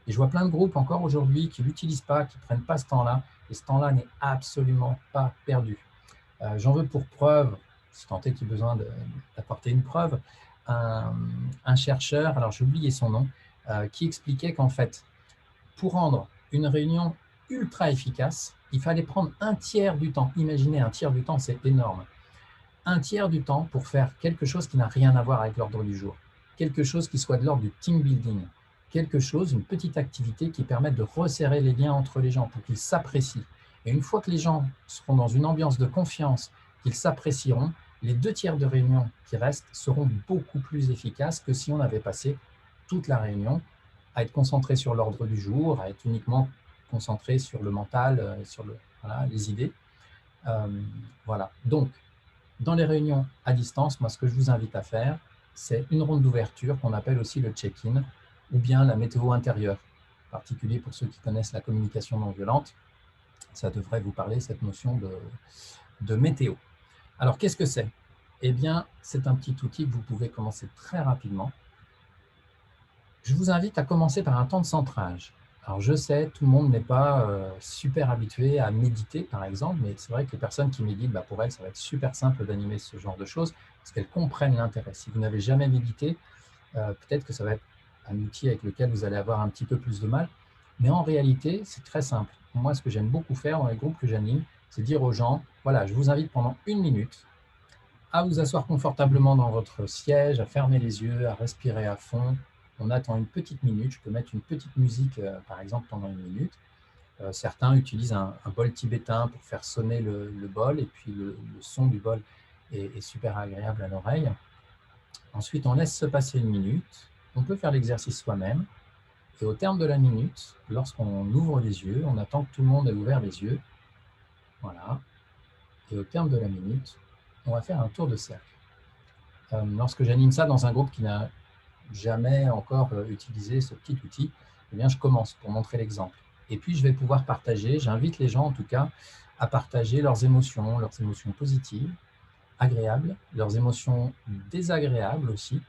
S1: Et je vois plein de groupes encore aujourd'hui qui ne l'utilisent pas, qui ne prennent pas ce temps-là. Et ce temps-là n'est absolument pas perdu. J'en veux pour preuve, si tant est qu'il y a besoin d'apporter une preuve, un chercheur, alors j'ai oublié son nom, qui expliquait qu'en fait, pour rendre une réunion ultra efficace, il fallait prendre un tiers du temps. Imaginez, un tiers du temps, c'est énorme. Un tiers du temps pour faire quelque chose qui n'a rien à voir avec l'ordre du jour. Quelque chose qui soit de l'ordre du team building. Quelque chose, une petite activité qui permette de resserrer les liens entre les gens pour qu'ils s'apprécient. Et une fois que les gens seront dans une ambiance de confiance, qu'ils s'apprécieront, les 2 tiers de réunion qui restent seront beaucoup plus efficaces que si on avait passé toute la réunion à être concentré sur l'ordre du jour, à être uniquement concentré sur le mental, sur les idées. Voilà. Donc, dans les réunions à distance, moi, ce que je vous invite à faire, c'est une ronde d'ouverture qu'on appelle aussi le check-in ou bien la météo intérieure, en particulier pour ceux qui connaissent la communication non violente. Ça devrait vous parler, cette notion de météo. Alors, qu'est-ce que c'est? Eh bien, c'est un petit outil que vous pouvez commencer très rapidement. Je vous invite à commencer par un temps de centrage. Alors, je sais, tout le monde n'est pas super habitué à méditer, par exemple, mais c'est vrai que les personnes qui méditent, pour elles, ça va être super simple d'animer ce genre de choses parce qu'elles comprennent l'intérêt. Si vous n'avez jamais médité, peut-être que ça va être un outil avec lequel vous allez avoir un petit peu plus de mal. Mais en réalité, c'est très simple. Moi, ce que j'aime beaucoup faire dans les groupes que j'anime, c'est dire aux gens, voilà, je vous invite pendant 1 minute à vous asseoir confortablement dans votre siège, à fermer les yeux, à respirer à fond. On attend une petite minute. Je peux mettre une petite musique, par exemple, pendant 1 minute. Certains utilisent un bol tibétain pour faire sonner le bol, et puis le son du bol est super agréable à l'oreille. Ensuite, on laisse se passer 1 minute. On peut faire l'exercice soi-même. Et au terme de la minute, lorsqu'on ouvre les yeux, on attend que tout le monde ait ouvert les yeux. Voilà. Et au terme de la minute, on va faire un tour de cercle. Lorsque j'anime ça dans un groupe qui n'a jamais encore utilisé ce petit outil, eh bien, je commence pour montrer l'exemple. Et puis, je vais pouvoir partager, j'invite les gens en tout cas à partager leurs émotions positives, agréables, leurs émotions désagréables aussi.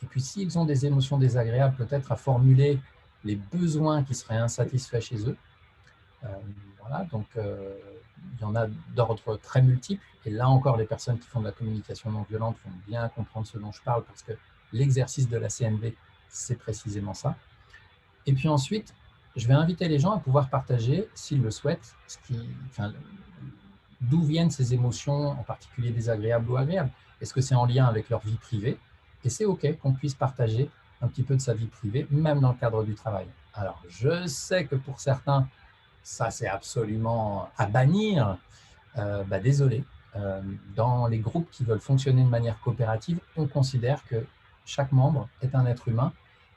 S1: Et puis, s'ils ont des émotions désagréables, peut-être à formuler les besoins qui seraient insatisfaits chez eux. Voilà, donc il y en a d'ordre très multiples. Et là encore, les personnes qui font de la communication non violente vont bien comprendre ce dont je parle parce que l'exercice de la CNV, c'est précisément ça. Et puis ensuite, je vais inviter les gens à pouvoir partager, s'ils le souhaitent, d'où viennent ces émotions, en particulier désagréables ou agréables. Est-ce que c'est en lien avec leur vie privée? Et c'est OK qu'on puisse partager un petit peu de sa vie privée, même dans le cadre du travail. Alors, je sais que pour certains, ça c'est absolument à bannir. Désolé. Dans les groupes qui veulent fonctionner de manière coopérative, on considère que chaque membre est un être humain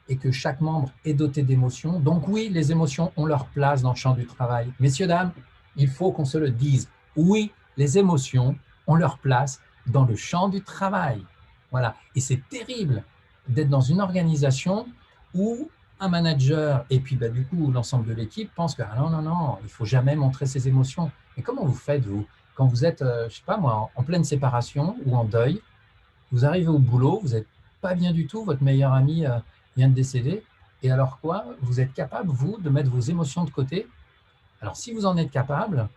S1: et que chaque membre est doté d'émotions. Donc oui, les émotions ont leur place dans le champ du travail. Messieurs, dames, il faut qu'on se le dise. Oui, les émotions ont leur place dans le champ du travail. Voilà. Et c'est terrible d'être dans une organisation où un manager et puis du coup l'ensemble de l'équipe pense que non, il ne faut jamais montrer ses émotions. Mais comment vous faites, vous, quand vous êtes, je ne sais pas moi, en pleine séparation ou en deuil, vous arrivez au boulot, vous n'êtes pas bien du tout, votre meilleur ami vient de décéder, et alors quoi, vous êtes capable, vous, de mettre vos émotions de côté? Alors, si vous en êtes capable,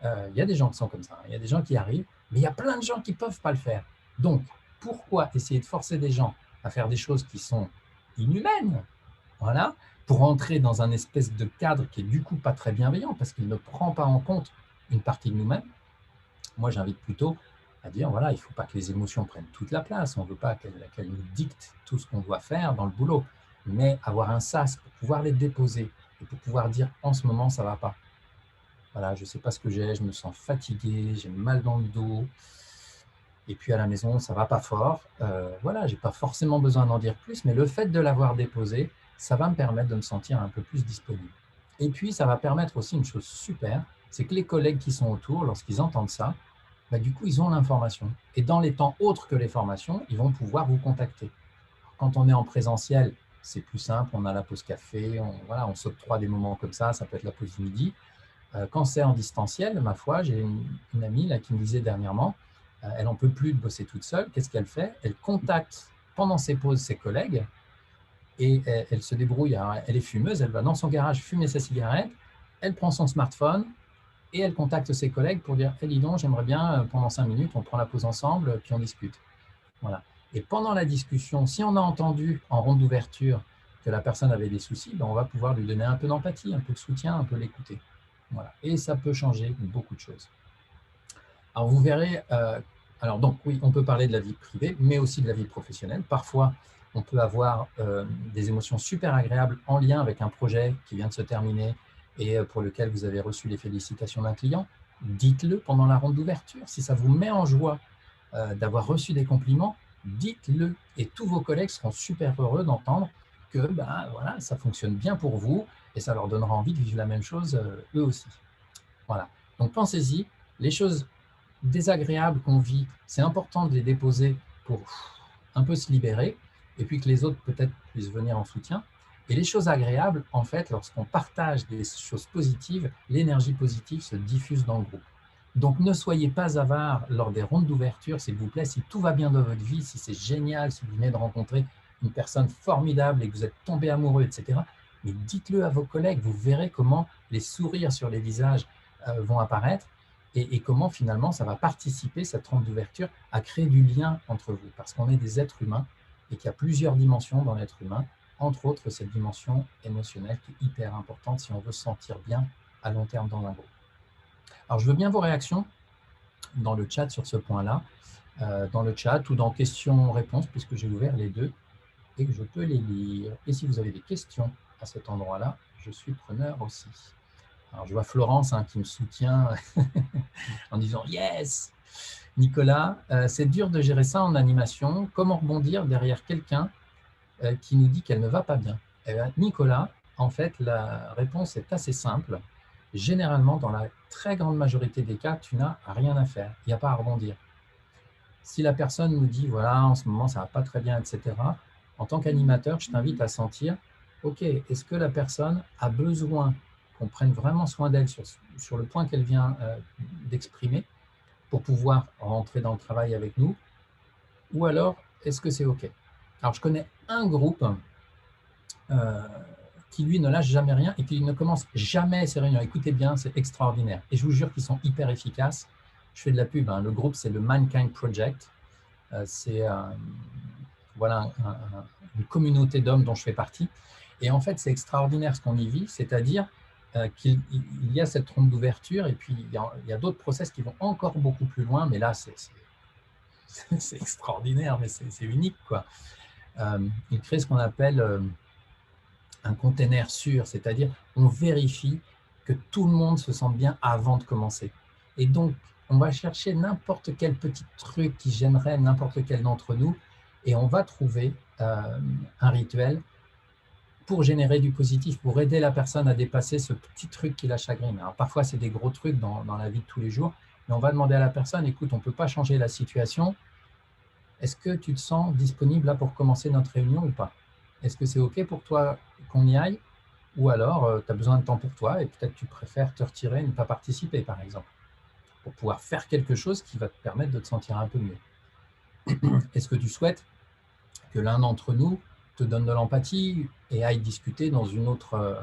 S1: il y a des gens qui sont comme ça, il y a des gens qui arrivent, mais il y a plein de gens qui ne peuvent pas le faire. Donc, pourquoi essayer de forcer des gens à faire des choses qui sont inhumaines, voilà, pour entrer dans un espèce de cadre qui est du coup pas très bienveillant, parce qu'il ne prend pas en compte une partie de nous-mêmes? Moi, j'invite plutôt à dire, voilà, il ne faut pas que les émotions prennent toute la place. On ne veut pas qu'elles nous dictent tout ce qu'on doit faire dans le boulot, mais avoir un sas pour pouvoir les déposer et pour pouvoir dire, en ce moment, ça ne va pas. Voilà, je ne sais pas ce que j'ai, je me sens fatigué, j'ai mal dans le dos, et puis à la maison, ça ne va pas fort. Voilà, je n'ai pas forcément besoin d'en dire plus, mais le fait de l'avoir déposé, ça va me permettre de me sentir un peu plus disponible. Et puis, ça va permettre aussi une chose super, c'est que les collègues qui sont autour, lorsqu'ils entendent ça, du coup, ils ont l'information. Et dans les temps autres que les formations, ils vont pouvoir vous contacter. Quand on est en présentiel, c'est plus simple, on a la pause café, on s'octroie des moments comme ça peut être la pause du midi. Quand c'est en distanciel, ma foi, j'ai une amie là, qui me disait dernièrement, elle n'en peut plus de bosser toute seule. Qu'est-ce qu'elle fait? Elle contacte pendant ses pauses ses collègues et elle se débrouille. Elle est fumeuse, elle va dans son garage fumer sa cigarette, elle prend son smartphone et elle contacte ses collègues pour dire « dis donc, j'aimerais bien, pendant 5 minutes, on prend la pause ensemble, puis on discute. » Voilà. Et pendant la discussion, si on a entendu en ronde d'ouverture que la personne avait des soucis, on va pouvoir lui donner un peu d'empathie, un peu de soutien, un peu l'écouter. Voilà. Et ça peut changer beaucoup de choses. Alors, vous verrez, donc oui, on peut parler de la vie privée, mais aussi de la vie professionnelle. Parfois, on peut avoir des émotions super agréables en lien avec un projet qui vient de se terminer et pour lequel vous avez reçu les félicitations d'un client. Dites-le pendant la ronde d'ouverture. Si ça vous met en joie d'avoir reçu des compliments, dites-le. Et tous vos collègues seront super heureux d'entendre que voilà, ça fonctionne bien pour vous et ça leur donnera envie de vivre la même chose eux aussi. Voilà. Donc pensez-y, les choses désagréables qu'on vit, c'est important de les déposer pour un peu se libérer et puis que les autres peut-être puissent venir en soutien. Et les choses agréables, en fait, lorsqu'on partage des choses positives, l'énergie positive se diffuse dans le groupe. Donc, ne soyez pas avare lors des rondes d'ouverture, s'il vous plaît. Si tout va bien dans votre vie, si c'est génial, si vous venez de rencontrer une personne formidable et que vous êtes tombé amoureux, etc., mais dites-le à vos collègues. Vous verrez comment les sourires sur les visages vont apparaître et comment finalement ça va participer, cette ronde d'ouverture, à créer du lien entre vous. Parce qu'on est des êtres humains et qu'il y a plusieurs dimensions dans l'être humain, entre autres cette dimension émotionnelle qui est hyper importante si on veut se sentir bien à long terme dans un groupe. Alors, je veux bien vos réactions dans le chat sur ce point-là, dans le chat ou dans questions-réponses, puisque j'ai ouvert les deux et que je peux les lire. Et si vous avez des questions à cet endroit-là, je suis preneur aussi. Alors, je vois Florence qui me soutient en disant « Yes !» Nicolas, c'est dur de gérer ça en animation. Comment rebondir derrière quelqu'un qui nous dit qu'elle ne va pas bien? Eh bien, Nicolas, en fait, la réponse est assez simple. Généralement, dans la très grande majorité des cas, tu n'as rien à faire. Il n'y a pas à rebondir. Si la personne nous dit, voilà, en ce moment, ça ne va pas très bien, etc., en tant qu'animateur, je t'invite à sentir, OK, est-ce que la personne a besoin qu'on prenne vraiment soin d'elle sur le point qu'elle vient d'exprimer pour pouvoir rentrer dans le travail avec nous? Ou alors, est-ce que c'est OK? Alors, je connais un groupe qui, lui, ne lâche jamais rien et qui ne commence jamais ses réunions. Écoutez bien, c'est extraordinaire. Et je vous jure qu'ils sont hyper efficaces. Je fais de la pub. Le groupe, c'est le Mankind Project. C'est voilà, une communauté d'hommes dont je fais partie. Et en fait, c'est extraordinaire ce qu'on y vit, c'est-à-dire qu'il y a cette trompe d'ouverture et puis il y a d'autres process qui vont encore beaucoup plus loin, mais là, c'est extraordinaire, mais c'est unique, quoi. Il crée ce qu'on appelle un container sûr, c'est-à-dire on vérifie que tout le monde se sente bien avant de commencer. Et donc, on va chercher n'importe quel petit truc qui gênerait n'importe quel d'entre nous et on va trouver un rituel pour générer du positif, pour aider la personne à dépasser ce petit truc qui la chagrine. Alors, parfois, c'est des gros trucs dans la vie de tous les jours, mais on va demander à la personne, écoute, on ne peut pas changer la situation. Est-ce que tu te sens disponible là pour commencer notre réunion ou pas? Est-ce que c'est OK pour toi qu'on y aille? Ou alors, tu as besoin de temps pour toi et peut-être tu préfères te retirer et ne pas participer, par exemple, pour pouvoir faire quelque chose qui va te permettre de te sentir un peu mieux. Est-ce que tu souhaites que l'un d'entre nous te donne de l'empathie et aille discuter dans une autre,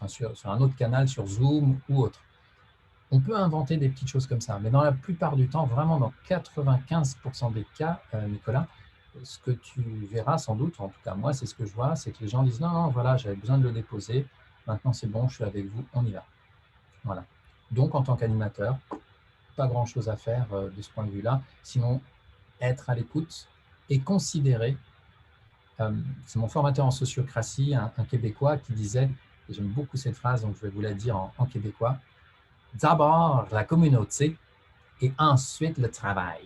S1: sur un autre canal, sur Zoom ou autre? On peut inventer des petites choses comme ça, mais dans la plupart du temps, vraiment dans 95% des cas, Nicolas, ce que tu verras sans doute, en tout cas moi, c'est ce que je vois, c'est que les gens disent non, non, voilà, j'avais besoin de le déposer, maintenant c'est bon, je suis avec vous, on y va. Voilà. Donc en tant qu'animateur, pas grand-chose à faire de ce point de vue-là, sinon être à l'écoute et considérer. C'est mon formateur en sociocratie, un Québécois, qui disait, et j'aime beaucoup cette phrase, donc je vais vous la dire en québécois, d'abord la communauté et ensuite le travail.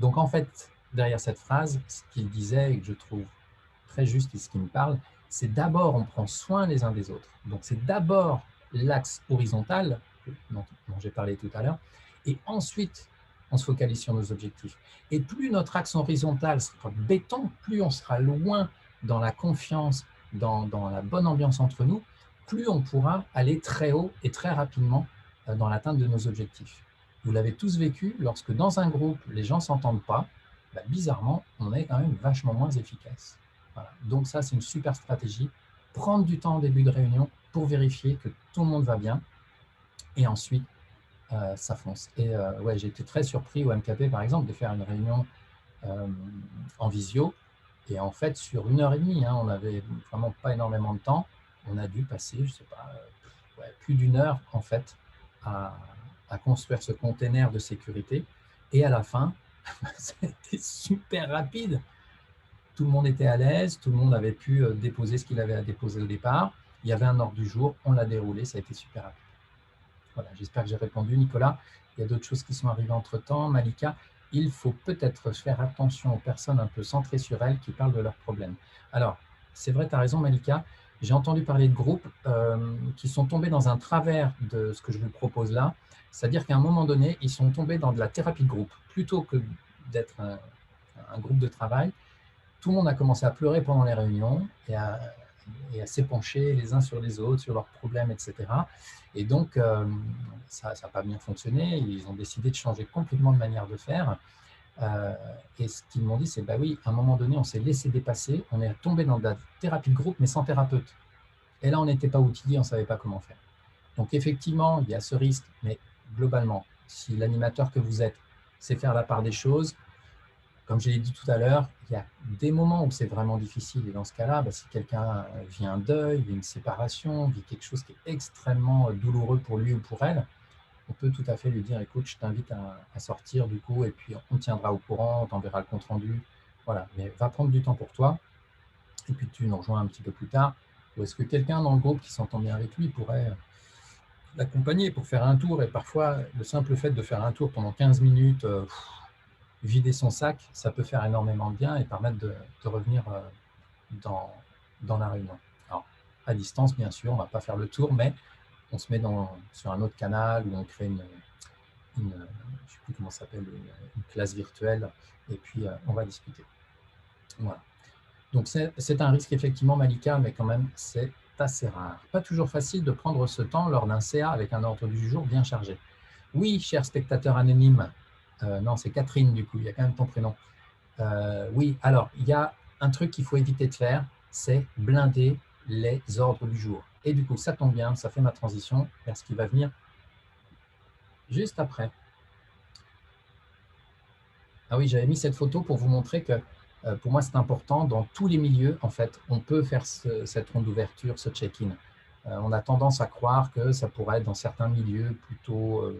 S1: Donc en fait, derrière cette phrase, ce qu'il disait et que je trouve très juste et ce qui me parle, c'est d'abord on prend soin les uns des autres. Donc c'est d'abord l'axe horizontal dont j'ai parlé tout à l'heure, et ensuite on se focalise sur nos objectifs. Et plus notre axe horizontal sera béton, plus on sera loin dans la confiance, dans la bonne ambiance entre nous, plus on pourra aller très haut et très rapidement dans l'atteinte de nos objectifs. Vous l'avez tous vécu, lorsque dans un groupe, les gens ne s'entendent pas, bizarrement, on est quand même vachement moins efficace. Voilà. Donc ça, c'est une super stratégie. Prendre du temps en début de réunion pour vérifier que tout le monde va bien. Et ensuite, ça fonce. Et ouais, j'ai été très surpris au MKP, par exemple, de faire une réunion en visio. Et en fait, sur 1h30, on n'avait vraiment pas énormément de temps. On a dû passer, je ne sais pas, plus d'1 heure, en fait, à construire ce container de sécurité. Et à la fin, c'était super rapide. Tout le monde était à l'aise, tout le monde avait pu déposer ce qu'il avait à déposer au départ. Il y avait un ordre du jour, on l'a déroulé, ça a été super rapide. Voilà, j'espère que j'ai répondu, Nicolas. Il y a d'autres choses qui sont arrivées entre-temps. Malika, il faut peut-être faire attention aux personnes un peu centrées sur elles qui parlent de leurs problèmes. Alors, c'est vrai, tu as raison, Malika. J'ai entendu parler de groupes qui sont tombés dans un travers de ce que je vous propose là. C'est-à-dire qu'à un moment donné, ils sont tombés dans de la thérapie de groupe. Plutôt que d'être un groupe de travail, tout le monde a commencé à pleurer pendant les réunions et à et à s'épancher les uns sur les autres, sur leurs problèmes, etc. Et donc, ça n'a pas bien fonctionné. Ils ont décidé de changer complètement de manière de faire. Et ce qu'ils m'ont dit, c'est bah oui, à un moment donné, on s'est laissé dépasser, on est tombé dans de la thérapie de groupe, mais sans thérapeute. Et là, on n'était pas outillé, on ne savait pas comment faire. Donc, effectivement, il y a ce risque, mais globalement, si l'animateur que vous êtes sait faire la part des choses, comme je l'ai dit tout à l'heure, il y a des moments où c'est vraiment difficile. Et dans ce cas-là, si quelqu'un vit un deuil, vit une séparation, vit quelque chose qui est extrêmement douloureux pour lui ou pour elle, on peut tout à fait lui dire, écoute, je t'invite à sortir du coup, et puis on tiendra au courant, on t'enverra le compte-rendu. Voilà, mais va prendre du temps pour toi, et puis tu nous rejoins un petit peu plus tard. Ou est-ce que quelqu'un dans le groupe qui s'entend bien avec lui pourrait l'accompagner pour faire un tour? Et parfois, le simple fait de faire un tour pendant 15 minutes, vider son sac, ça peut faire énormément de bien et permettre de revenir dans la réunion. Alors, à distance, bien sûr, on ne va pas faire le tour, mais on se met sur un autre canal où on crée je ne sais plus comment ça s'appelle, une classe virtuelle, et puis on va discuter. Voilà. Donc, c'est un risque effectivement, Malika, mais quand même, c'est assez rare. Pas toujours facile de prendre ce temps lors d'un CA avec un ordre du jour bien chargé. Oui, cher spectateur anonyme, non, c'est Catherine du coup, il y a quand même ton prénom. Oui, alors, il y a un truc qu'il faut éviter de faire, c'est blinder les ordres du jour. Et du coup, ça tombe bien, ça fait ma transition vers ce qui va venir juste après. Ah oui, j'avais mis cette photo pour vous montrer que pour moi, c'est important. Dans tous les milieux, en fait, on peut faire cette ronde d'ouverture, ce check-in. On a tendance à croire que ça pourrait être dans certains milieux plutôt,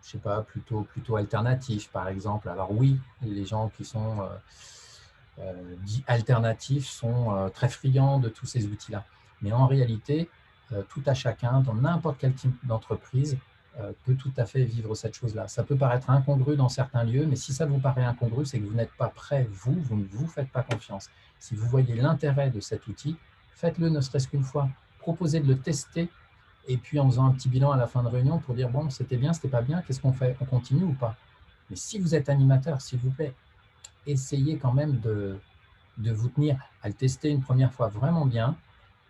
S1: je sais pas, plutôt alternatifs, par exemple. Alors oui, les gens qui sont dits alternatifs sont très friands de tous ces outils-là. Mais en réalité, tout à chacun, dans n'importe quel type d'entreprise, peut tout à fait vivre cette chose-là. Ça peut paraître incongru dans certains lieux, mais si ça vous paraît incongru, c'est que vous n'êtes pas prêt, vous ne vous faites pas confiance. Si vous voyez l'intérêt de cet outil, faites-le ne serait-ce qu'une fois. Proposez de le tester, et puis en faisant un petit bilan à la fin de réunion pour dire, bon, c'était bien, c'était pas bien, qu'est-ce qu'on fait? On continue ou pas? Mais si vous êtes animateur, s'il vous plaît, essayez quand même de vous tenir à le tester une première fois vraiment bien,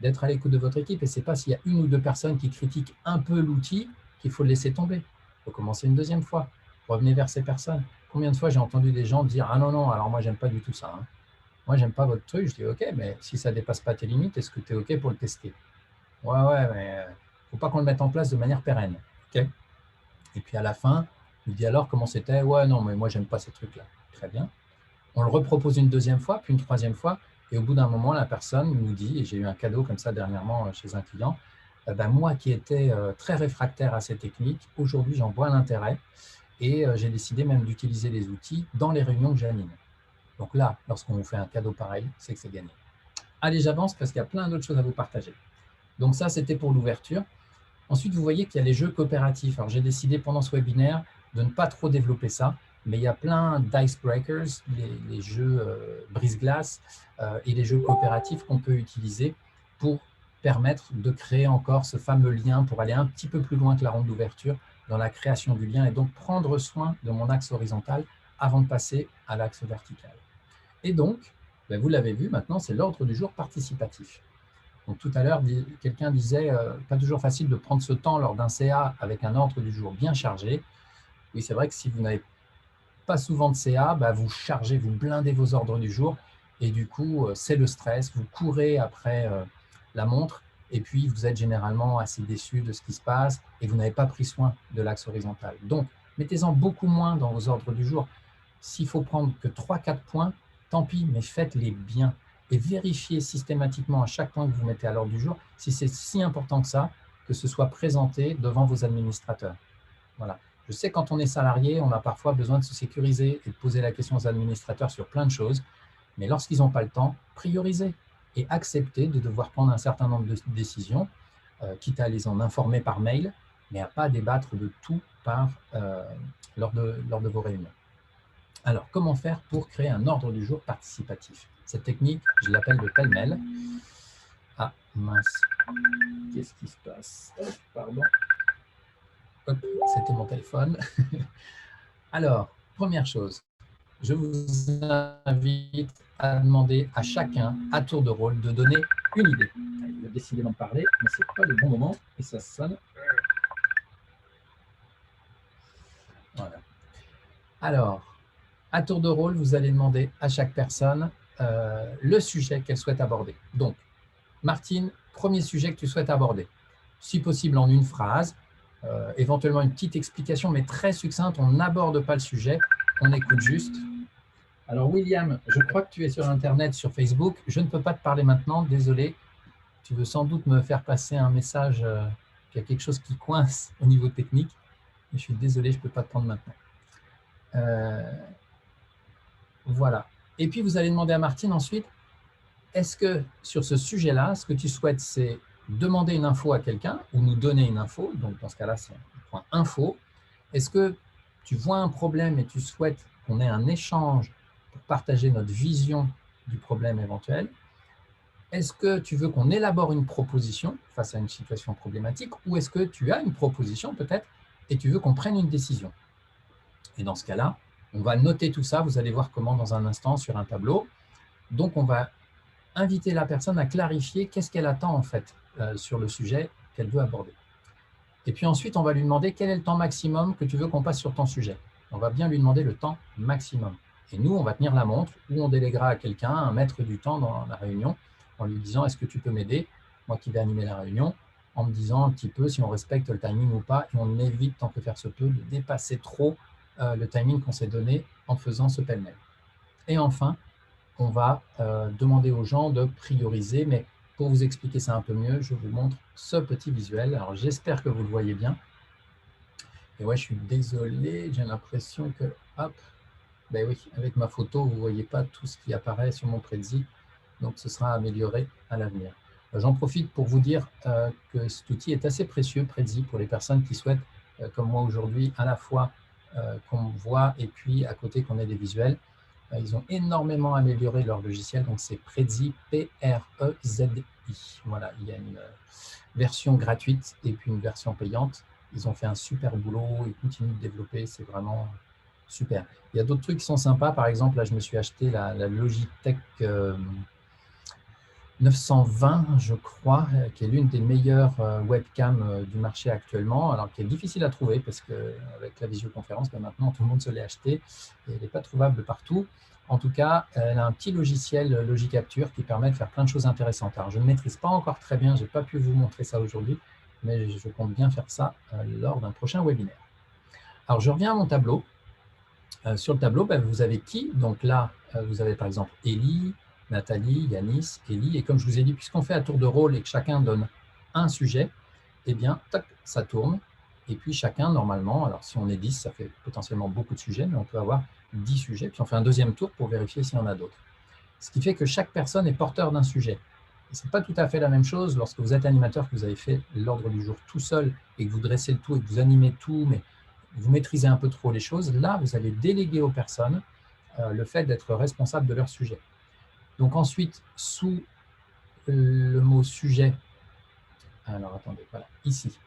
S1: d'être à l'écoute de votre équipe. Et ce n'est pas s'il y a une ou deux personnes qui critiquent un peu l'outil qu'il faut le laisser tomber. Il faut commencer une deuxième fois. Revenez vers ces personnes. Combien de fois j'ai entendu des gens dire « Ah non, non, alors moi, j'aime pas du tout ça. Hein. Moi, j'aime pas votre truc. » Je dis « Ok, mais si ça dépasse pas tes limites, est-ce que tu es OK pour le tester ?» Ouais, ouais, mais il ne faut pas qu'on le mette en place de manière pérenne. Ok. Et puis à la fin, il dit alors comment c'était? Ouais, non, mais moi, j'aime pas ces trucs-là. Très bien. On le repropose une deuxième fois, puis une troisième fois, et au bout d'un moment, la personne nous dit, et j'ai eu un cadeau comme ça dernièrement chez un client, moi qui étais très réfractaire à ces techniques, aujourd'hui j'en vois l'intérêt, et j'ai décidé même d'utiliser les outils dans les réunions que j'anime. Donc là, lorsqu'on vous fait un cadeau pareil, c'est que c'est gagné. Allez, j'avance parce qu'il y a plein d'autres choses à vous partager. Donc ça, c'était pour l'ouverture. Ensuite, vous voyez qu'il y a les jeux coopératifs. Alors, j'ai décidé pendant ce webinaire de ne pas trop développer ça, mais il y a plein d'icebreakers, les jeux brise-glace et les jeux coopératifs qu'on peut utiliser pour permettre de créer encore ce fameux lien pour aller un petit peu plus loin que la ronde d'ouverture dans la création du lien et donc prendre soin de mon axe horizontal avant de passer à l'axe vertical. Et donc, vous l'avez vu, maintenant, c'est l'ordre du jour participatif. Donc, tout à l'heure, quelqu'un disait pas toujours facile de prendre ce temps lors d'un CA avec un ordre du jour bien chargé. Oui, c'est vrai que si vous n'avez pas souvent de CA, vous chargez, vous blindez vos ordres du jour et du coup, c'est le stress. Vous courez après la montre et puis vous êtes généralement assez déçu de ce qui se passe et vous n'avez pas pris soin de l'axe horizontal. Donc, mettez-en beaucoup moins dans vos ordres du jour. S'il faut prendre que 3-4 points, tant pis, mais faites-les bien. Et vérifiez systématiquement à chaque point que vous mettez à l'ordre du jour si c'est si important que ça, que ce soit présenté devant vos administrateurs. Voilà. Je sais quand on est salarié, on a parfois besoin de se sécuriser et de poser la question aux administrateurs sur plein de choses, mais lorsqu'ils n'ont pas le temps, priorisez et acceptez de devoir prendre un certain nombre de décisions, quitte à les en informer par mail, mais à ne pas débattre de tout lors de vos réunions. Alors, comment faire pour créer un ordre du jour participatif? Cette technique, je l'appelle le pêle-mêle. Ah, mince. Qu'est-ce qui se passe? Pardon. Hop, c'était mon téléphone. Alors, première chose, je vous invite à demander à chacun, à tour de rôle, de donner une idée. Il va décidément parler, mais ce n'est pas le bon moment et ça sonne. Voilà. Alors, à tour de rôle, vous allez demander à chaque personne le sujet qu'elle souhaite aborder. Donc, Martine, premier sujet que tu souhaites aborder. Si possible en une phrase, éventuellement une petite explication, mais très succincte. On n'aborde pas le sujet, on écoute juste. Alors William, je crois que tu es sur Internet, sur Facebook. Je ne peux pas te parler maintenant, désolé. Tu veux sans doute me faire passer un message qu'il y a quelque chose qui coince au niveau technique. Je suis désolé, je ne peux pas te prendre maintenant. Voilà. Et puis, vous allez demander à Martine ensuite, est-ce que sur ce sujet-là, ce que tu souhaites, c'est demander une info à quelqu'un ou nous donner une info. Donc, dans ce cas-là, c'est un point info. Est-ce que tu vois un problème et tu souhaites qu'on ait un échange pour partager notre vision du problème éventuel? Est-ce que tu veux qu'on élabore une proposition face à une situation problématique ou est-ce que tu as une proposition peut-être et tu veux qu'on prenne une décision? Et dans ce cas-là, on va noter tout ça. Vous allez voir comment dans un instant sur un tableau. Donc, on va inviter la personne à clarifier qu'est-ce qu'elle attend en fait sur le sujet qu'elle veut aborder. Et puis ensuite, on va lui demander quel est le temps maximum que tu veux qu'on passe sur ton sujet. On va bien lui demander le temps maximum. Et nous, on va tenir la montre ou on déléguera à quelqu'un un maître du temps dans la réunion en lui disant « Est-ce que tu peux m'aider ?» Moi qui vais animer la réunion, en me disant un petit peu si on respecte le timing ou pas et on évite tant que faire se peut de dépasser trop le timing qu'on s'est donné en faisant ce pêle-mêle. Et enfin, on va demander aux gens de prioriser, mais pour vous expliquer ça un peu mieux, je vous montre ce petit visuel. Alors, j'espère que vous le voyez bien. Et ouais, je suis désolé, j'ai l'impression que, hop, ben oui, avec ma photo, vous ne voyez pas tout ce qui apparaît sur mon Prezi, donc ce sera amélioré à l'avenir. J'en profite pour vous dire que cet outil est assez précieux, Prezi, pour les personnes qui souhaitent, comme moi aujourd'hui, à la fois qu'on voit et puis à côté qu'on ait des visuels. Ils ont énormément amélioré leur logiciel, donc c'est Prezi, P-R-E-Z-I. Voilà, il y a une version gratuite et puis une version payante. Ils ont fait un super boulot, ils continuent de développer, c'est vraiment super. Il y a d'autres trucs qui sont sympas, par exemple, là je me suis acheté la Logitech 920, je crois, qui est l'une des meilleures webcams du marché actuellement, alors qui est difficile à trouver parce qu'avec la visioconférence, maintenant tout le monde se l'est acheté et elle n'est pas trouvable partout. En tout cas, elle a un petit logiciel Logicapture qui permet de faire plein de choses intéressantes. Alors, je ne maîtrise pas encore très bien, je n'ai pas pu vous montrer ça aujourd'hui, mais je compte bien faire ça lors d'un prochain webinaire. Alors, je reviens à mon tableau. Sur le tableau, vous avez qui? Donc là, vous avez par exemple Élie, Nathalie, Yanis, Élie, et comme je vous ai dit, puisqu'on fait à tour de rôle et que chacun donne un sujet, eh bien, tac, ça tourne, et puis chacun, normalement, alors si on est 10, ça fait potentiellement beaucoup de sujets, mais on peut avoir 10 sujets, puis on fait un deuxième tour pour vérifier s'il y en a d'autres. Ce qui fait que chaque personne est porteur d'un sujet. Ce n'est pas tout à fait la même chose lorsque vous êtes animateur, que vous avez fait l'ordre du jour tout seul, et que vous dressez le tout, et que vous animez tout, mais vous maîtrisez un peu trop les choses. Là, vous allez déléguer aux personnes le fait d'être responsable de leur sujet. Donc ensuite, sous le mot sujet, alors attendez, voilà, ici,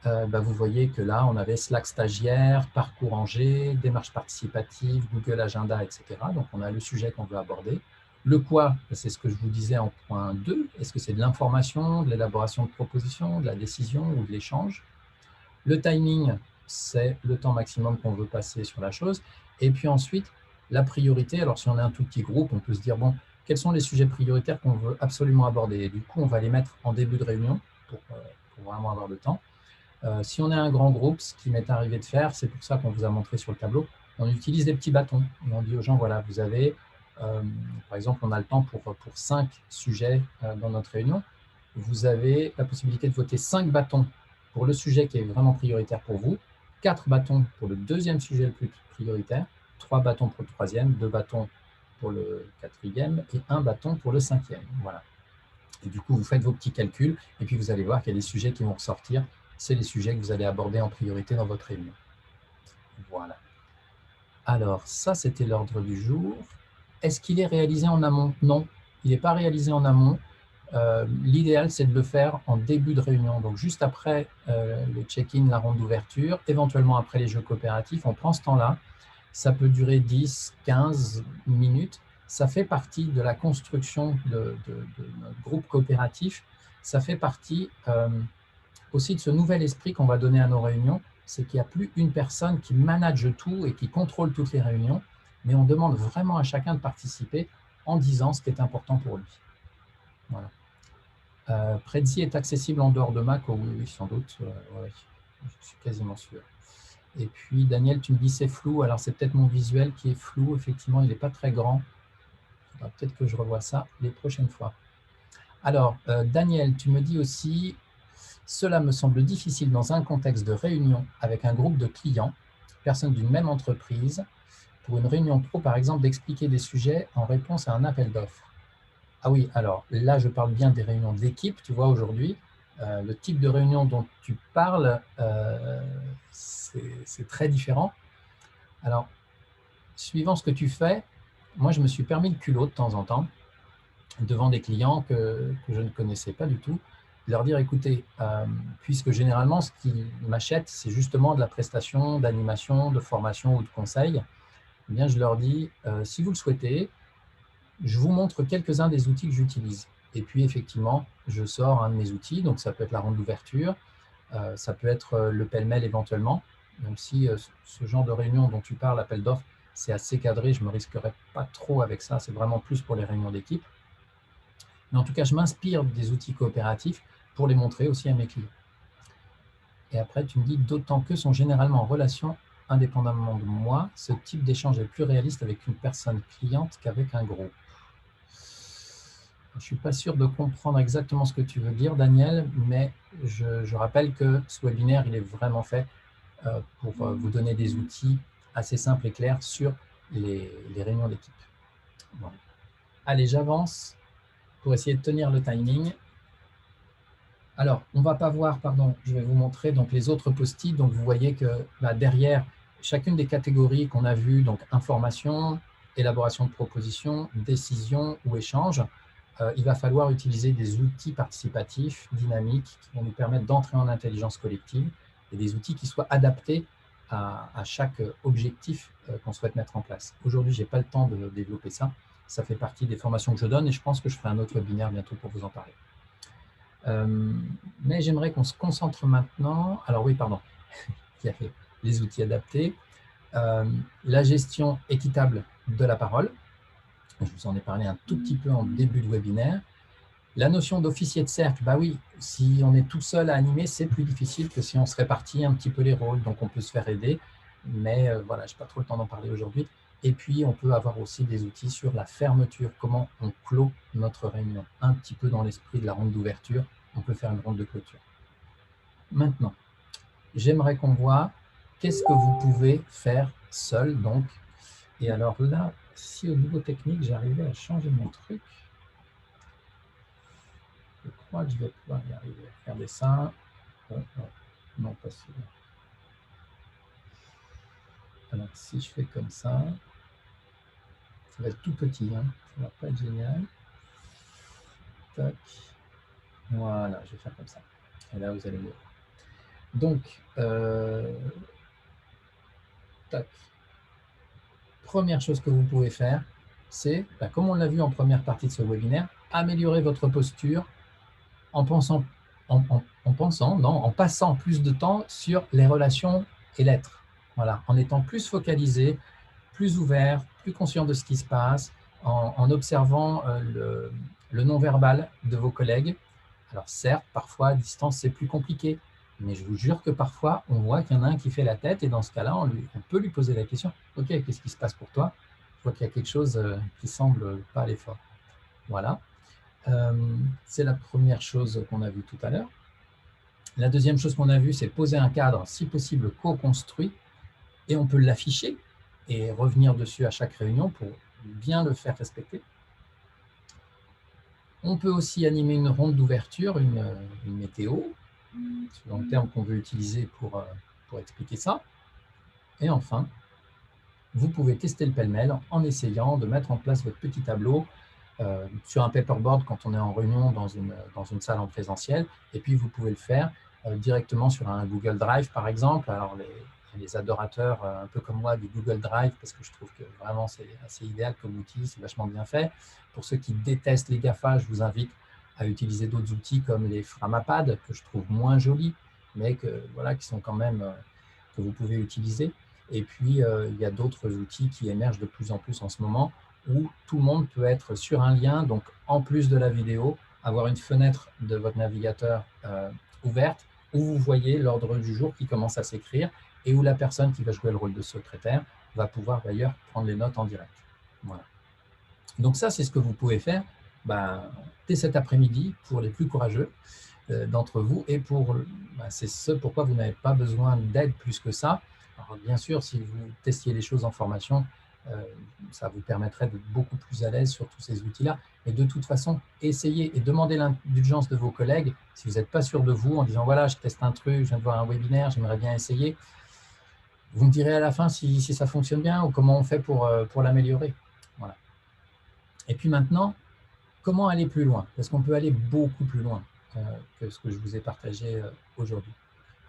S1: vous voyez que là, on avait Slack stagiaire, parcours en G, démarche participative, Google Agenda, etc. Donc, on a le sujet qu'on veut aborder. Le quoi, c'est ce que je vous disais en point 2. Est-ce que c'est de l'information, de l'élaboration de propositions, de la décision ou de l'échange? Le timing, c'est le temps maximum qu'on veut passer sur la chose. Et puis ensuite, la priorité. Alors, si on est un tout petit groupe, on peut se dire, bon, quels sont les sujets prioritaires qu'on veut absolument aborder? Et du coup, on va les mettre en début de réunion pour vraiment avoir le temps. Si on est un grand groupe, ce qui m'est arrivé de faire, c'est pour ça qu'on vous a montré sur le tableau, on utilise des petits bâtons. Et on dit aux gens, voilà, vous avez, par exemple, on a le temps pour 5 sujets dans notre réunion. Vous avez la possibilité de voter 5 bâtons pour le sujet qui est vraiment prioritaire pour vous, 4 bâtons pour le deuxième sujet le plus prioritaire, 3 bâtons pour le troisième, 2 bâtons pour le quatrième et 1 bâton pour le cinquième. Voilà. Et du coup, vous faites vos petits calculs et puis vous allez voir qu'il y a des sujets qui vont ressortir. C'est les sujets que vous allez aborder en priorité dans votre réunion. Voilà. Alors, ça, c'était l'ordre du jour. Est-ce qu'il est réalisé en amont? Non, il n'est pas réalisé en amont. L'idéal, c'est de le faire en début de réunion. Donc, juste après le check-in, la ronde d'ouverture, éventuellement après les jeux coopératifs, on prend ce temps-là. Ça peut durer 10, 15 minutes. ça fait partie de la construction de notre groupe coopératif. Ça fait partie aussi de ce nouvel esprit qu'on va donner à nos réunions, c'est qu'il n'y a plus une personne qui manage tout et qui contrôle toutes les réunions, mais on demande vraiment à chacun de participer en disant ce qui est important pour lui. Voilà. Prezi est accessible en dehors de Mac, oh, oui, sans doute, ouais, je suis quasiment sûr. Et puis Daniel, tu me dis c'est flou, alors c'est peut-être mon visuel qui est flou, effectivement il n'est pas très grand. Peut-être que je revois ça les prochaines fois. Alors Daniel, tu me dis aussi, cela me semble difficile dans un contexte de réunion avec un groupe de clients, personnes d'une même entreprise, pour une réunion pro par exemple, d'expliquer des sujets en réponse à un appel d'offres. Ah oui, alors là, je parle bien des réunions d'équipe, tu vois, aujourd'hui. Le type de réunion dont tu parles, c'est très différent. Alors, suivant ce que tu fais, moi, je me suis permis le culot de temps en temps, devant des clients que je ne connaissais pas du tout, de leur dire, écoutez, puisque généralement, ce qu'ils m'achètent, c'est justement de la prestation, d'animation, de formation ou de conseil, eh bien, je leur dis, si vous le souhaitez, je vous montre quelques-uns des outils que j'utilise. Et puis, effectivement, je sors un de mes outils. Donc, ça peut être la ronde d'ouverture, ça peut être le pêle-mêle éventuellement, même si ce genre de réunion dont tu parles, appel d'offres, c'est assez cadré. Je ne me risquerai pas trop avec ça. C'est vraiment plus pour les réunions d'équipe. Mais en tout cas, je m'inspire des outils coopératifs pour les montrer aussi à mes clients. Et après, tu me dis, d'autant que sont généralement en relation indépendamment de moi, ce type d'échange est plus réaliste avec une personne cliente qu'avec un groupe. Je ne suis pas sûr de comprendre exactement ce que tu veux dire, Daniel, mais je rappelle que ce webinaire, il est vraiment fait pour vous donner des outils assez simples et clairs sur les réunions d'équipe. Bon. Allez, j'avance pour essayer de tenir le timing. Alors, on ne va pas voir, pardon, je vais vous montrer donc, les autres post-it. Donc, vous voyez que derrière chacune des catégories qu'on a vues, donc information, élaboration de propositions, décision ou échange, il va falloir utiliser des outils participatifs, dynamiques, qui vont nous permettre d'entrer en intelligence collective et des outils qui soient adaptés à chaque objectif qu'on souhaite mettre en place. Aujourd'hui, je n'ai pas le temps de développer ça. Ça fait partie des formations que je donne et je pense que je ferai un autre webinaire bientôt pour vous en parler. Mais j'aimerais qu'on se concentre maintenant. Alors oui, pardon, il y a les outils adaptés. La gestion équitable de la parole. Je vous en ai parlé un tout petit peu en début de webinaire. La notion d'officier de cercle, bah oui, si on est tout seul à animer, c'est plus difficile que si on se répartit un petit peu les rôles, donc on peut se faire aider, mais voilà, je n'ai pas trop le temps d'en parler aujourd'hui. Et puis, on peut avoir aussi des outils sur la fermeture, comment on clôt notre réunion, un petit peu dans l'esprit de la ronde d'ouverture, on peut faire une ronde de clôture. Maintenant, j'aimerais qu'on voit qu'est-ce que vous pouvez faire seul, donc. Et alors là, si au niveau technique, j'arrivais à changer mon truc, je crois que je vais pouvoir y arriver. Regardez ça. Oh, oh, non, pas celui-là. Alors, si je fais comme ça, ça va être tout petit, hein. Ça ne va pas être génial. Tac. Voilà, je vais faire comme ça. Et là, vous allez voir. Donc, tac. Première chose que vous pouvez faire, c'est, comme on l'a vu en première partie de ce webinaire, améliorer votre posture en passant plus de temps sur les relations et l'être. Voilà, en étant plus focalisé, plus ouvert, plus conscient de ce qui se passe, en observant le non-verbal de vos collègues. Alors certes, parfois à distance, c'est plus compliqué, mais je vous jure que parfois, on voit qu'il y en a un qui fait la tête et dans ce cas-là, on peut lui poser la question, « Ok, qu'est-ce qui se passe pour toi ?» Je vois qu'il y a quelque chose qui semble pas aller fort. Voilà. C'est la première chose qu'on a vue tout à l'heure. La deuxième chose qu'on a vue, c'est poser un cadre, si possible, co-construit, et on peut l'afficher et revenir dessus à chaque réunion pour bien le faire respecter. On peut aussi animer une ronde d'ouverture, une météo, selon le terme qu'on veut utiliser pour expliquer ça. Et enfin, vous pouvez tester le pêle-mêle en essayant de mettre en place votre petit tableau sur un paperboard quand on est en réunion dans une salle en présentiel. Et puis, vous pouvez le faire directement sur un Google Drive, par exemple. Alors, les adorateurs, un peu comme moi, du Google Drive, parce que je trouve que vraiment c'est assez idéal comme outil, c'est vachement bien fait. Pour ceux qui détestent les GAFA, je vous invite à utiliser d'autres outils comme les Framapad, que je trouve moins jolis, mais voilà, qui sont quand même, que vous pouvez utiliser. Et puis, il y a d'autres outils qui émergent de plus en plus en ce moment, où tout le monde peut être sur un lien, donc en plus de la vidéo, avoir une fenêtre de votre navigateur ouverte, où vous voyez l'ordre du jour qui commence à s'écrire, et où la personne qui va jouer le rôle de secrétaire va pouvoir d'ailleurs prendre les notes en direct. Voilà. Donc ça, c'est ce que vous pouvez faire dès cet après-midi pour les plus courageux d'entre vous, et c'est ce pourquoi vous n'avez pas besoin d'aide plus que ça. Alors, bien sûr, si vous testiez les choses en formation, ça vous permettrait d'être beaucoup plus à l'aise sur tous ces outils-là. Mais de toute façon, essayez et demandez l'indulgence de vos collègues si vous n'êtes pas sûr de vous en disant « voilà, je teste un truc, je viens de voir un webinaire, j'aimerais bien essayer ». Vous me direz à la fin si ça fonctionne bien ou comment on fait pour l'améliorer. Voilà. Et puis maintenant, comment aller plus loin? Parce qu'on peut aller beaucoup plus loin que ce que je vous ai partagé aujourd'hui.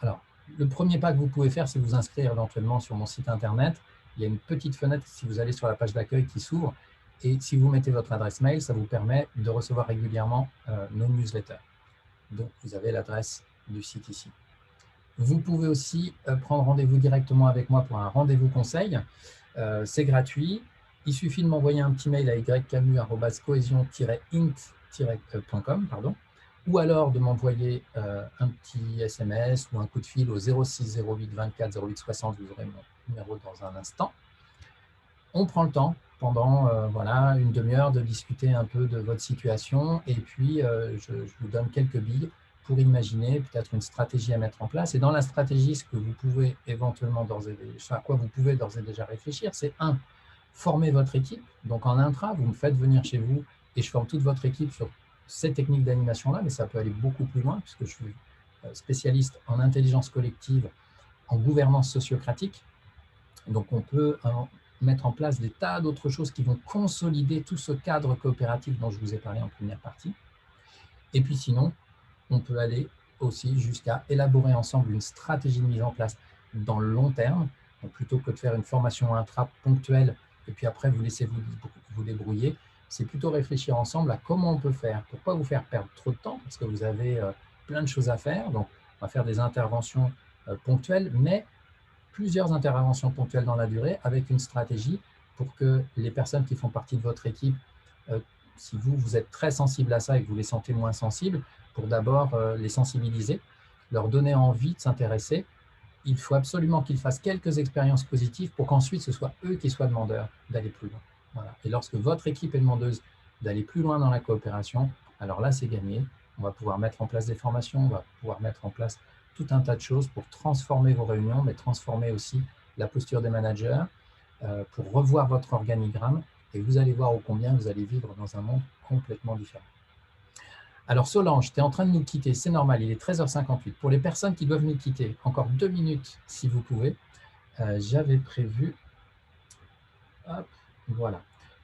S1: Alors, le premier pas que vous pouvez faire, c'est vous inscrire éventuellement sur mon site internet. Il y a une petite fenêtre si vous allez sur la page d'accueil qui s'ouvre. Et si vous mettez votre adresse mail, ça vous permet de recevoir régulièrement nos newsletters. Donc, vous avez l'adresse du site ici. Vous pouvez aussi prendre rendez-vous directement avec moi pour un rendez-vous conseil. C'est gratuit. Il suffit de m'envoyer un petit mail à ycamu@cohesion-int.com, ou alors de m'envoyer un petit SMS ou un coup de fil au 06 08 24 08 60. Vous aurez mon numéro dans un instant. On prend le temps pendant une demi-heure de discuter un peu de votre situation, et puis je vous donne quelques billes pour imaginer peut-être une stratégie à mettre en place. Et dans la stratégie, ce que vous pouvez éventuellement à quoi vous pouvez d'ores et déjà réfléchir, c'est former votre équipe. Donc en intra, vous me faites venir chez vous et je forme toute votre équipe sur ces techniques d'animation-là, mais ça peut aller beaucoup plus loin puisque je suis spécialiste en intelligence collective, en gouvernance sociocratique. Donc on peut mettre en place des tas d'autres choses qui vont consolider tout ce cadre coopératif dont je vous ai parlé en première partie. Et puis sinon, on peut aller aussi jusqu'à élaborer ensemble une stratégie de mise en place dans le long terme. Donc plutôt que de faire une formation intra ponctuelle et puis après vous laissez vous débrouiller, c'est plutôt réfléchir ensemble à comment on peut faire pour ne pas vous faire perdre trop de temps, parce que vous avez plein de choses à faire. Donc on va faire des interventions ponctuelles, mais plusieurs interventions ponctuelles dans la durée avec une stratégie pour que les personnes qui font partie de votre équipe, si vous êtes très sensible à ça et que vous les sentez moins sensibles, pour d'abord les sensibiliser, leur donner envie de s'intéresser. Il faut absolument qu'ils fassent quelques expériences positives pour qu'ensuite ce soit eux qui soient demandeurs d'aller plus loin. Voilà. Et lorsque votre équipe est demandeuse d'aller plus loin dans la coopération, alors là c'est gagné. On va pouvoir mettre en place des formations, on va pouvoir mettre en place tout un tas de choses pour transformer vos réunions, mais transformer aussi la posture des managers, pour revoir votre organigramme, et vous allez voir ô combien vous allez vivre dans un monde complètement différent. Alors Solange, tu es en train de nous quitter, c'est normal, il est 13h58. Pour les personnes qui doivent nous quitter, encore 2 minutes si vous pouvez, j'avais prévu,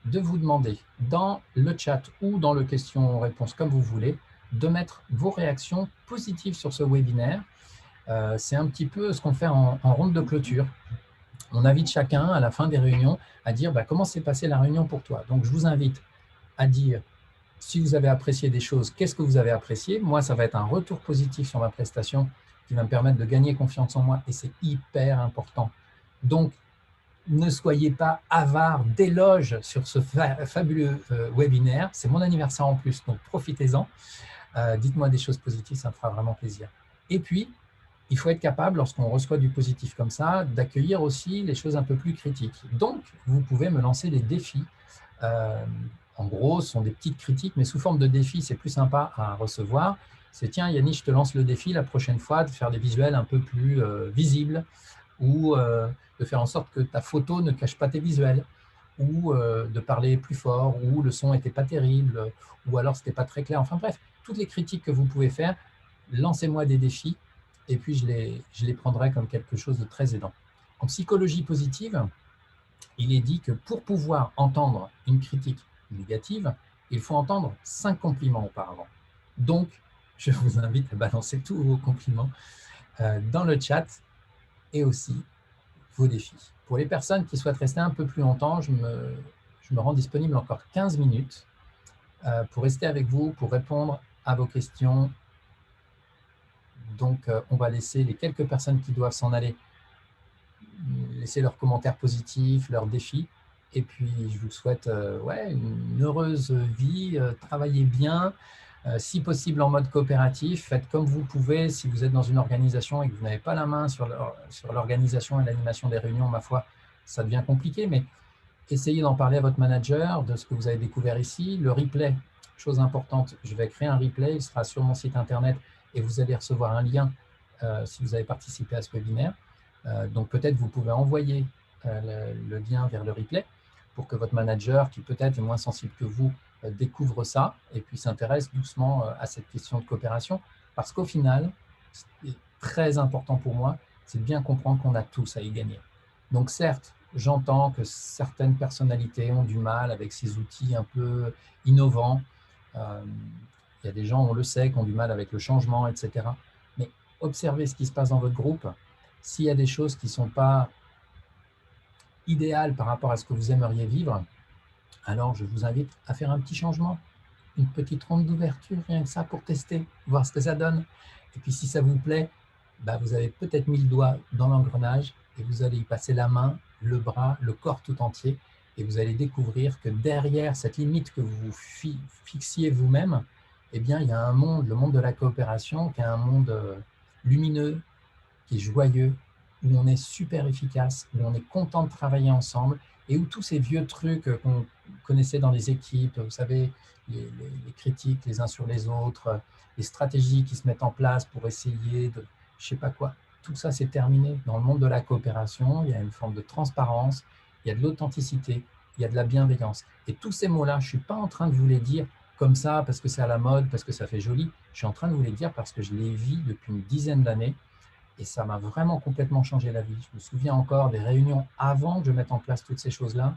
S1: de vous demander dans le chat ou dans le question-réponse, comme vous voulez, de mettre vos réactions positives sur ce webinaire. C'est un petit peu ce qu'on fait en ronde de clôture. On invite chacun à la fin des réunions à dire comment s'est passée la réunion pour toi. Donc je vous invite à dire, si vous avez apprécié des choses, qu'est-ce que vous avez apprécié? Moi, ça va être un retour positif sur ma prestation qui va me permettre de gagner confiance en moi, et c'est hyper important. Donc, ne soyez pas avares d'éloges sur ce fabuleux webinaire. C'est mon anniversaire en plus, donc profitez-en. Dites-moi des choses positives, ça me fera vraiment plaisir. Et puis, il faut être capable, lorsqu'on reçoit du positif comme ça, d'accueillir aussi les choses un peu plus critiques. Donc, vous pouvez me lancer des défis. En gros, ce sont des petites critiques, mais sous forme de défis, c'est plus sympa à recevoir. C'est « Tiens, Yannick, je te lance le défi la prochaine fois de faire des visuels un peu plus visibles, ou de faire en sorte que ta photo ne cache pas tes visuels, ou de parler plus fort, ou le son n'était pas terrible, ou alors ce n'était pas très clair. » Enfin bref, toutes les critiques que vous pouvez faire, lancez-moi des défis, et puis je les prendrai comme quelque chose de très aidant. En psychologie positive, il est dit que pour pouvoir entendre une critique négative, il faut entendre 5 compliments auparavant. Donc, je vous invite à balancer tous vos compliments dans le chat, et aussi vos défis. Pour les personnes qui souhaitent rester un peu plus longtemps, je me rends disponible encore 15 minutes pour rester avec vous, pour répondre à vos questions. Donc, on va laisser les quelques personnes qui doivent s'en aller laisser leurs commentaires positifs, leurs défis. Et puis, je vous souhaite une heureuse vie, travaillez bien, si possible en mode coopératif, faites comme vous pouvez. Si vous êtes dans une organisation et que vous n'avez pas la main sur l'organisation et l'animation des réunions, ma foi, ça devient compliqué, mais essayez d'en parler à votre manager, de ce que vous avez découvert ici. Le replay, chose importante, je vais créer un replay, il sera sur mon site internet et vous allez recevoir un lien si vous avez participé à ce webinaire. Donc peut-être vous pouvez envoyer le lien vers le replay pour que votre manager, qui peut-être est moins sensible que vous, découvre ça et puis s'intéresse doucement à cette question de coopération. Parce qu'au final, ce qui est très important pour moi, c'est de bien comprendre qu'on a tous à y gagner. Donc certes, j'entends que certaines personnalités ont du mal avec ces outils un peu innovants. Il y a des gens, on le sait, qui ont du mal avec le changement, etc. Mais observez ce qui se passe dans votre groupe. S'il y a des choses qui ne sont pas idéales par rapport à ce que vous aimeriez vivre, alors je vous invite à faire un petit changement, une petite ronde d'ouverture, rien que ça pour tester, voir ce que ça donne. Et puis si ça vous plaît, vous avez peut-être mis le doigt dans l'engrenage et vous allez y passer la main, le bras, le corps tout entier, et vous allez découvrir que derrière cette limite que vous fixiez vous-même, eh bien, il y a un monde, le monde de la coopération, qui est un monde lumineux, qui est joyeux, où on est super efficace, où on est content de travailler ensemble, et où tous ces vieux trucs qu'on connaissait dans les équipes, vous savez, les critiques les uns sur les autres, les stratégies qui se mettent en place pour essayer de, je ne sais pas quoi, tout ça c'est terminé. Dans le monde de la coopération, il y a une forme de transparence, il y a de l'authenticité, il y a de la bienveillance. Et tous ces mots-là, je ne suis pas en train de vous les dire comme ça parce que c'est à la mode, parce que ça fait joli. Je suis en train de vous les dire parce que je les vis depuis une dizaine d'années. Et ça m'a vraiment complètement changé la vie. Je me souviens encore des réunions avant que je mette en place toutes ces choses-là,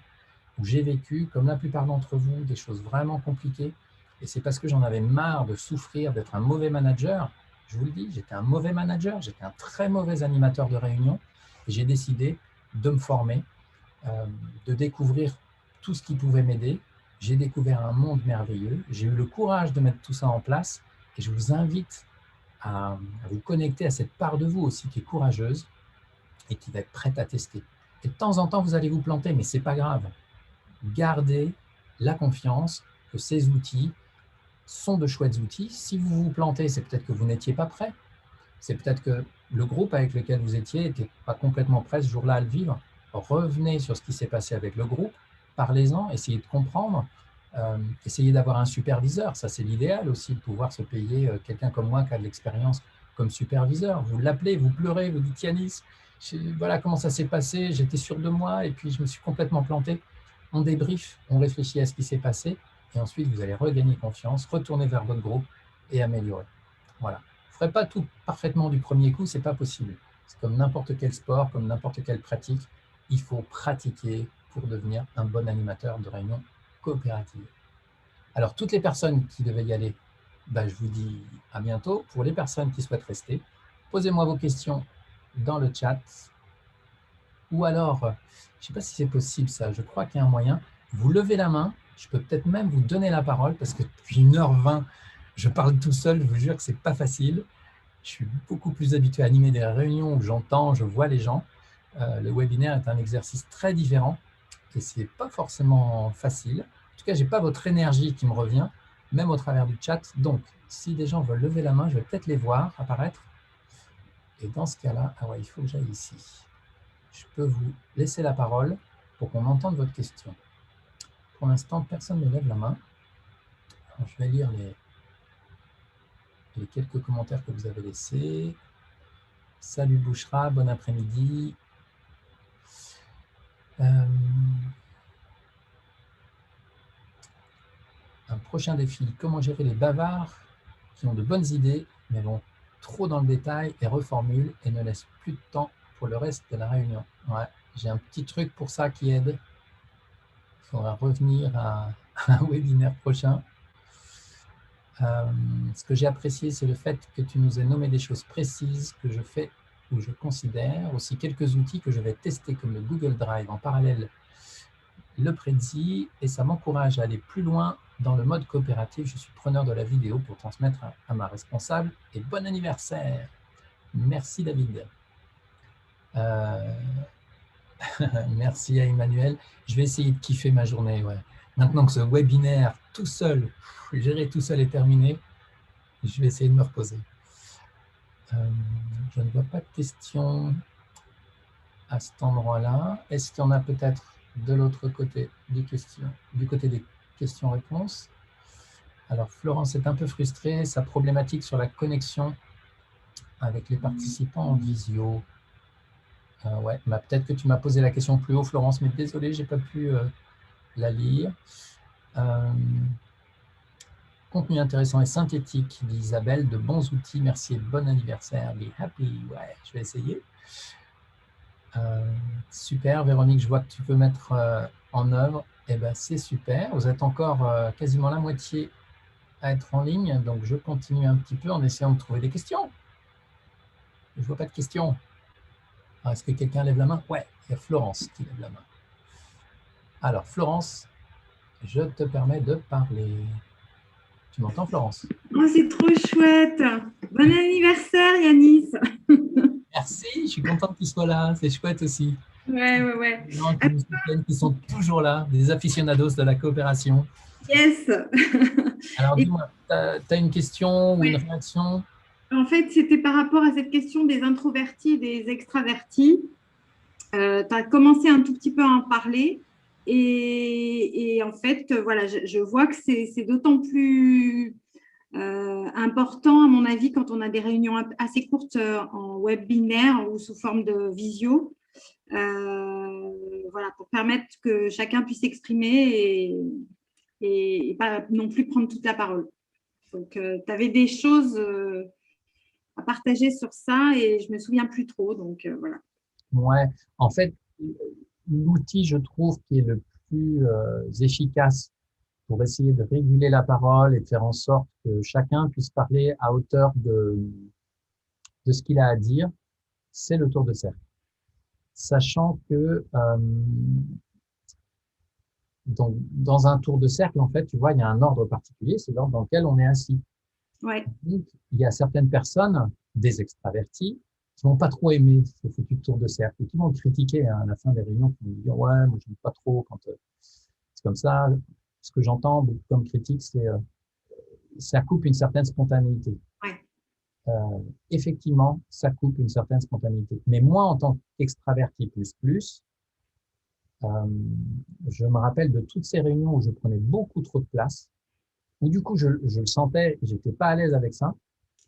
S1: où j'ai vécu, comme la plupart d'entre vous, des choses vraiment compliquées. Et c'est parce que j'en avais marre de souffrir, d'être un mauvais manager. Je vous le dis, j'étais un mauvais manager, j'étais un très mauvais animateur de réunion. Et j'ai décidé de me former, de découvrir tout ce qui pouvait m'aider. J'ai découvert un monde merveilleux. J'ai eu le courage de mettre tout ça en place. Et je vous invite à vous connecter à cette part de vous aussi qui est courageuse et qui va être prête à tester. Et de temps en temps, vous allez vous planter, mais ce n'est pas grave. Gardez la confiance que ces outils sont de chouettes outils. Si vous vous plantez, c'est peut-être que vous n'étiez pas prêt. C'est peut-être que le groupe avec lequel vous étiez n'était pas complètement prêt ce jour-là à le vivre. Revenez sur ce qui s'est passé avec le groupe, parlez-en, essayez de comprendre. Essayez d'avoir un superviseur, ça c'est l'idéal aussi, de pouvoir se payer quelqu'un comme moi qui a de l'expérience comme superviseur. Vous l'appelez, vous pleurez, vous dites Yanis, voilà comment ça s'est passé, j'étais sûr de moi et puis je me suis complètement planté. On débrief, on réfléchit à ce qui s'est passé et ensuite vous allez regagner confiance, retourner vers votre groupe et améliorer. Voilà. Vous ne ferez pas tout parfaitement du premier coup, ce n'est pas possible. C'est comme n'importe quel sport, comme n'importe quelle pratique, il faut pratiquer pour devenir un bon animateur de réunion coopérative. Alors, toutes les personnes qui devaient y aller, je vous dis à bientôt. Pour les personnes qui souhaitent rester, posez-moi vos questions dans le chat. Ou alors, je ne sais pas si c'est possible ça, je crois qu'il y a un moyen. Vous levez la main, je peux peut-être même vous donner la parole parce que depuis 1h20, je parle tout seul, je vous jure que ce n'est pas facile. Je suis beaucoup plus habitué à animer des réunions où j'entends, je vois les gens. Le webinaire est un exercice très différent. Et ce n'est pas forcément facile. En tout cas, je n'ai pas votre énergie qui me revient, même au travers du chat. Donc, si des gens veulent lever la main, je vais peut-être les voir apparaître. Et dans ce cas-là, il faut que j'aille ici. Je peux vous laisser la parole pour qu'on entende votre question. Pour l'instant, personne ne lève la main. Alors, je vais lire les quelques commentaires que vous avez laissés. Salut Bouchra, bon après-midi. Un prochain défi, comment gérer les bavards qui ont de bonnes idées, mais vont trop dans le détail et reformulent et ne laissent plus de temps pour le reste de la réunion. Ouais, j'ai un petit truc pour ça qui aide. Il faudra revenir à un webinaire prochain. Ce que j'ai apprécié, c'est le fait que tu nous aies nommé des choses précises que je fais où je considère aussi quelques outils que je vais tester comme le Google Drive en parallèle le Prezi et ça m'encourage à aller plus loin dans le mode coopératif. Je suis preneur de la vidéo pour transmettre à ma responsable et bon anniversaire. Merci David. Merci à Emmanuel. Je vais essayer de kiffer ma journée. Ouais. Maintenant que ce webinaire tout seul, géré tout seul est terminé, je vais essayer de me reposer. Je ne vois pas de questions à cet endroit-là. Est-ce qu'il y en a peut-être de l'autre côté des questions, du côté des questions-réponses? Alors, Florence est un peu frustrée. Sa problématique sur la connexion avec les participants en visio. Ouais, bah, peut-être que tu m'as posé la question plus haut, Florence, mais désolé, je n'ai pas pu la lire. Contenu intéressant et synthétique, dit Isabelle, de bons outils, merci et bon anniversaire. Be happy, ouais, je vais essayer. Super, Véronique, je vois que tu peux mettre en œuvre. Eh ben, c'est super. Vous êtes encore quasiment la moitié à être en ligne, donc je continue un petit peu en essayant de trouver des questions. Je ne vois pas de questions. Est-ce que quelqu'un lève la main? Ouais, il y a Florence qui lève la main. Alors, Florence, je te permets de parler. Tu m'entends, Florence?
S2: Oh, c'est trop chouette. Bon anniversaire, Yanis.
S1: Merci, je suis contente qu'il soit là. C'est chouette aussi.
S2: Ouais.
S1: Les gens qui nous soutiennent, qui sont toujours là, des aficionados de la coopération.
S2: Yes.
S1: Alors,
S2: Et,
S1: dis-moi, tu as une question ou une
S2: ouais,
S1: réaction?
S2: en fait, c'était par rapport à cette question des introvertis et des extravertis. Tu as commencé un tout petit peu à en parler. Et en fait, voilà, je vois que c'est d'autant plus important, à mon avis, quand on a des réunions assez courtes en webinaire ou sous forme de visio. Voilà, pour permettre que chacun puisse s'exprimer et pas non plus prendre toute la parole. Donc, tu avais des choses à partager sur ça et je me souviens plus trop. Donc, voilà.
S1: Ouais, en fait, l'outil, je trouve, qui est le plus efficace pour essayer de réguler la parole et de faire en sorte que chacun puisse parler à hauteur de ce qu'il a à dire, c'est le tour de cercle. Sachant que donc, dans un tour de cercle, en fait, tu vois, il y a un ordre particulier, c'est l'ordre dans lequel on est assis.
S2: Ouais.
S1: Donc, il y a certaines personnes, des extravertis, qui vont pas trop aimer ce foutu tour de cercle et qui vont critiquer à la fin des réunions, qui vont dire ouais, moi j'aime pas trop quand c'est comme ça. Ce que j'entends comme critique, c'est ça coupe une certaine spontanéité.
S2: Ouais.
S1: Effectivement, ça coupe une certaine spontanéité. Mais moi, en tant qu'extraverti plus, euh, je me rappelle de toutes ces réunions où je prenais beaucoup trop de place, où du coup, je le sentais, j'étais pas à l'aise avec ça,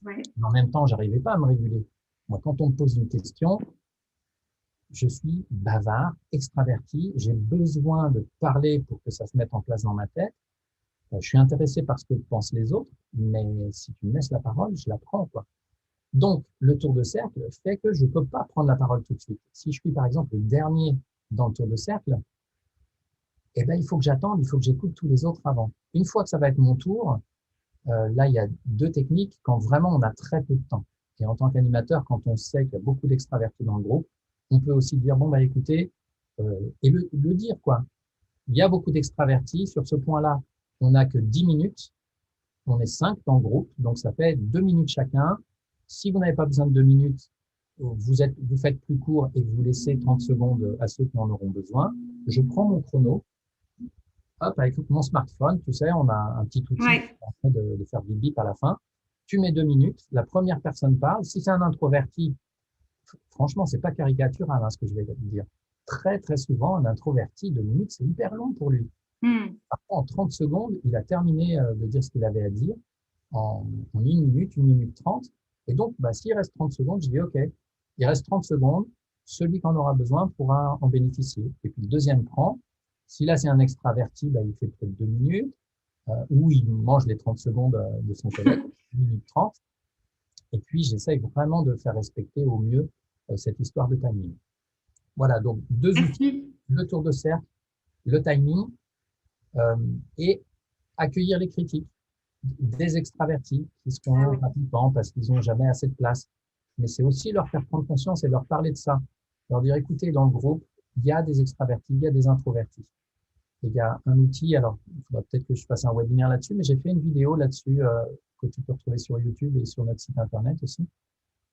S2: Ouais.
S1: mais en même temps, j'arrivais pas à me réguler. Moi, quand on me pose une question, je suis bavard, extraverti, j'ai besoin de parler pour que ça se mette en place dans ma tête. Je suis intéressé par ce que pensent les autres, mais si tu me laisses la parole, je la prends, quoi. Donc, le tour de cercle fait que je ne peux pas prendre la parole tout de suite. Si je suis, par exemple, le dernier dans le tour de cercle, eh ben, il faut que j'attende, il faut que j'écoute tous les autres avant. Une fois que ça va être mon tour, là, il y a deux techniques quand vraiment on a très peu de temps. Et en tant qu'animateur, quand on sait qu'il y a beaucoup d'extravertis dans le groupe, on peut aussi dire, bon, bah, écoutez, et le dire, quoi. Il y a beaucoup d'extravertis. Sur ce point-là, on n'a que 10 minutes. On est 5 dans le groupe, donc ça fait 2 minutes chacun. Si vous n'avez pas besoin de 2 minutes, vous faites plus court et vous laissez 30 secondes à ceux qui en auront besoin. Je prends mon chrono. Hop, avec mon smartphone, tu sais, on a un petit outil qui
S2: Ouais.
S1: permet de faire bip bip à la fin. Tu mets 2 minutes, la première personne parle. Si c'est un introverti, franchement, c'est pas caricatural, hein, ce que je vais te dire. Très, très souvent, un introverti, 2 minutes, c'est hyper long pour lui. Parfois, en 30 secondes, il a terminé de dire ce qu'il avait à dire en 1 minute 30. Et donc, bah, s'il reste 30 secondes, je dis OK, il reste 30 secondes, celui qui en aura besoin pourra en bénéficier. Et puis le deuxième prend. Si là, c'est un extraverti, bah, il fait peut-être 2 minutes, ou il mange les 30 secondes de son collègue, 1 minute 30. Et puis, j'essaye vraiment de faire respecter au mieux cette histoire de timing. Voilà, donc deux outils,
S2: Merci.
S1: le tour de cercle, le timing, et accueillir les critiques des extravertis qui
S2: Ah
S1: seront
S2: oui.
S1: pratiquants parce qu'ils n'ont jamais assez de place. mais c'est aussi leur faire prendre conscience et leur parler de ça. Leur dire, écoutez, dans le groupe, il y a des extravertis, il y a des introvertis. Et il y a un outil, alors il faudra peut-être que je fasse un webinaire là-dessus, mais j'ai fait une vidéo là-dessus que tu peux retrouver sur YouTube et sur notre site internet aussi,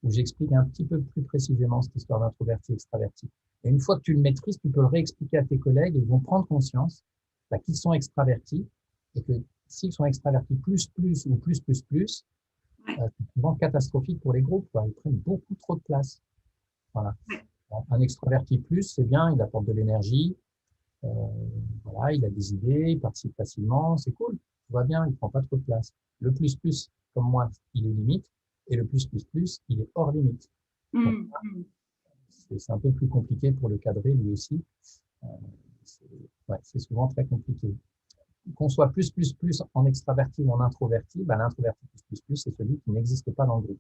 S1: où j'explique un petit peu plus précisément cette histoire d'introverti, extraverti. Et une fois que tu le maîtrises, tu peux le réexpliquer à tes collègues et ils vont prendre conscience qu'ils sont extravertis et que s'ils sont extravertis ou plus, c'est souvent catastrophique pour les groupes, quoi. Ils prennent beaucoup trop de place. Voilà. Un extraverti plus, c'est bien, il apporte de l'énergie, voilà, il a des idées, il participe facilement, c'est cool, tout va bien, il prend pas trop de place. Le plus, comme moi, il est limite, et le plus, il est hors limite. C'est un peu plus compliqué pour le cadrer lui aussi. C'est souvent très compliqué. Qu'on soit plus en extraverti ou en introverti, l'introverti plus, c'est celui qui n'existe pas dans le groupe.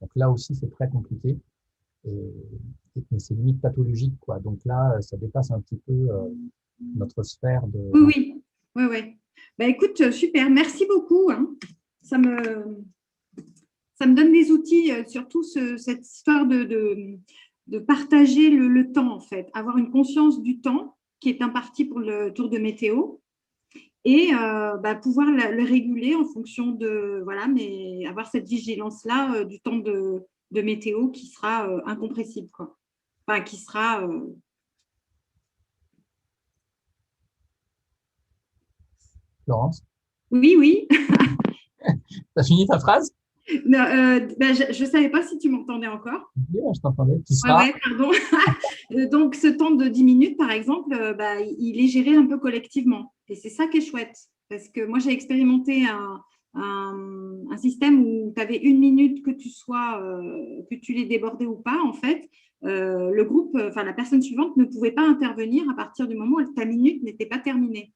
S1: Donc là aussi, c'est très compliqué. Mais c'est limite pathologique, quoi. Donc là, ça dépasse un petit peu notre sphère de…
S2: Oui. Bah, écoute, super, merci beaucoup. Hein. Ça me donne des outils, surtout cette histoire de partager le temps, en fait. Avoir une conscience du temps qui est imparti pour le tour de météo et pouvoir le réguler en fonction de… Voilà, mais avoir cette vigilance-là du temps de météo qui sera incompressible, quoi. Enfin, qui sera…
S1: Florence,
S2: Oui.
S1: t'as fini ta phrase?
S2: Non, je ne savais pas si tu m'entendais encore.
S1: Oui, je t'entendais. Tu seras…
S2: Pardon. Donc, ce temps de 10 minutes, par exemple, il est géré un peu collectivement. Et c'est ça qui est chouette. Parce que moi, j'ai expérimenté un système où tu avais 1 minute que tu l'aies débordé ou pas, en fait. Le groupe, la personne suivante ne pouvait pas intervenir à partir du moment où ta minute n'était pas terminée.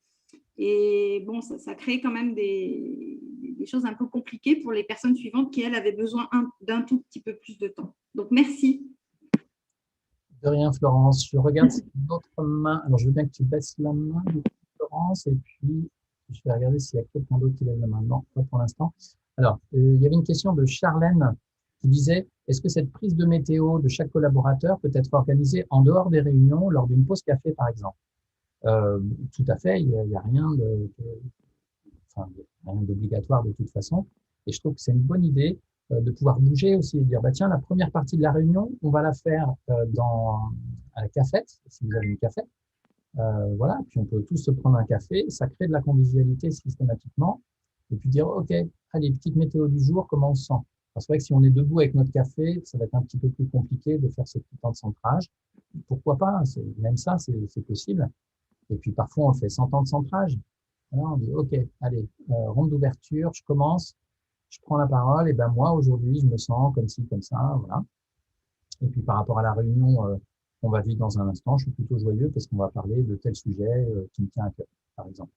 S2: Et bon, ça crée quand même des choses un peu compliquées pour les personnes suivantes qui, elles, avaient besoin d'un tout petit peu plus de temps. Donc, merci.
S1: De rien, Florence. Je regarde si d'autres mains. Alors, je veux bien que tu baisses la main, Florence, et puis je vais regarder s'il y a quelqu'un d'autre qui lève la main. Non, pas pour l'instant. Alors, il y avait une question de Charlène qui disait, est-ce que cette prise de météo de chaque collaborateur peut être organisée en dehors des réunions, lors d'une pause café, par exemple? Tout à fait, il n'y a rien d'obligatoire de toute façon. Et je trouve que c'est une bonne idée de pouvoir bouger aussi et de dire, tiens, la première partie de la réunion, on va la faire à la cafette, si vous avez une cafette. Voilà, puis on peut tous se prendre un café, ça crée de la convivialité systématiquement. Et puis dire, OK, allez, petite météo du jour, comment on se sent? C'est vrai que si on est debout avec notre café, ça va être un petit peu plus compliqué de faire ce petit temps de centrage. Pourquoi pas? Même ça, c'est possible. Et puis parfois, on fait 100 ans de centrage. Alors, on dit, OK, allez, ronde d'ouverture, je commence, je prends la parole, et moi, aujourd'hui, je me sens comme ci, comme ça, voilà. Et puis par rapport à la réunion, on va vivre dans un instant, je suis plutôt joyeux parce qu'on va parler de tel sujet qui me tient à cœur, par exemple.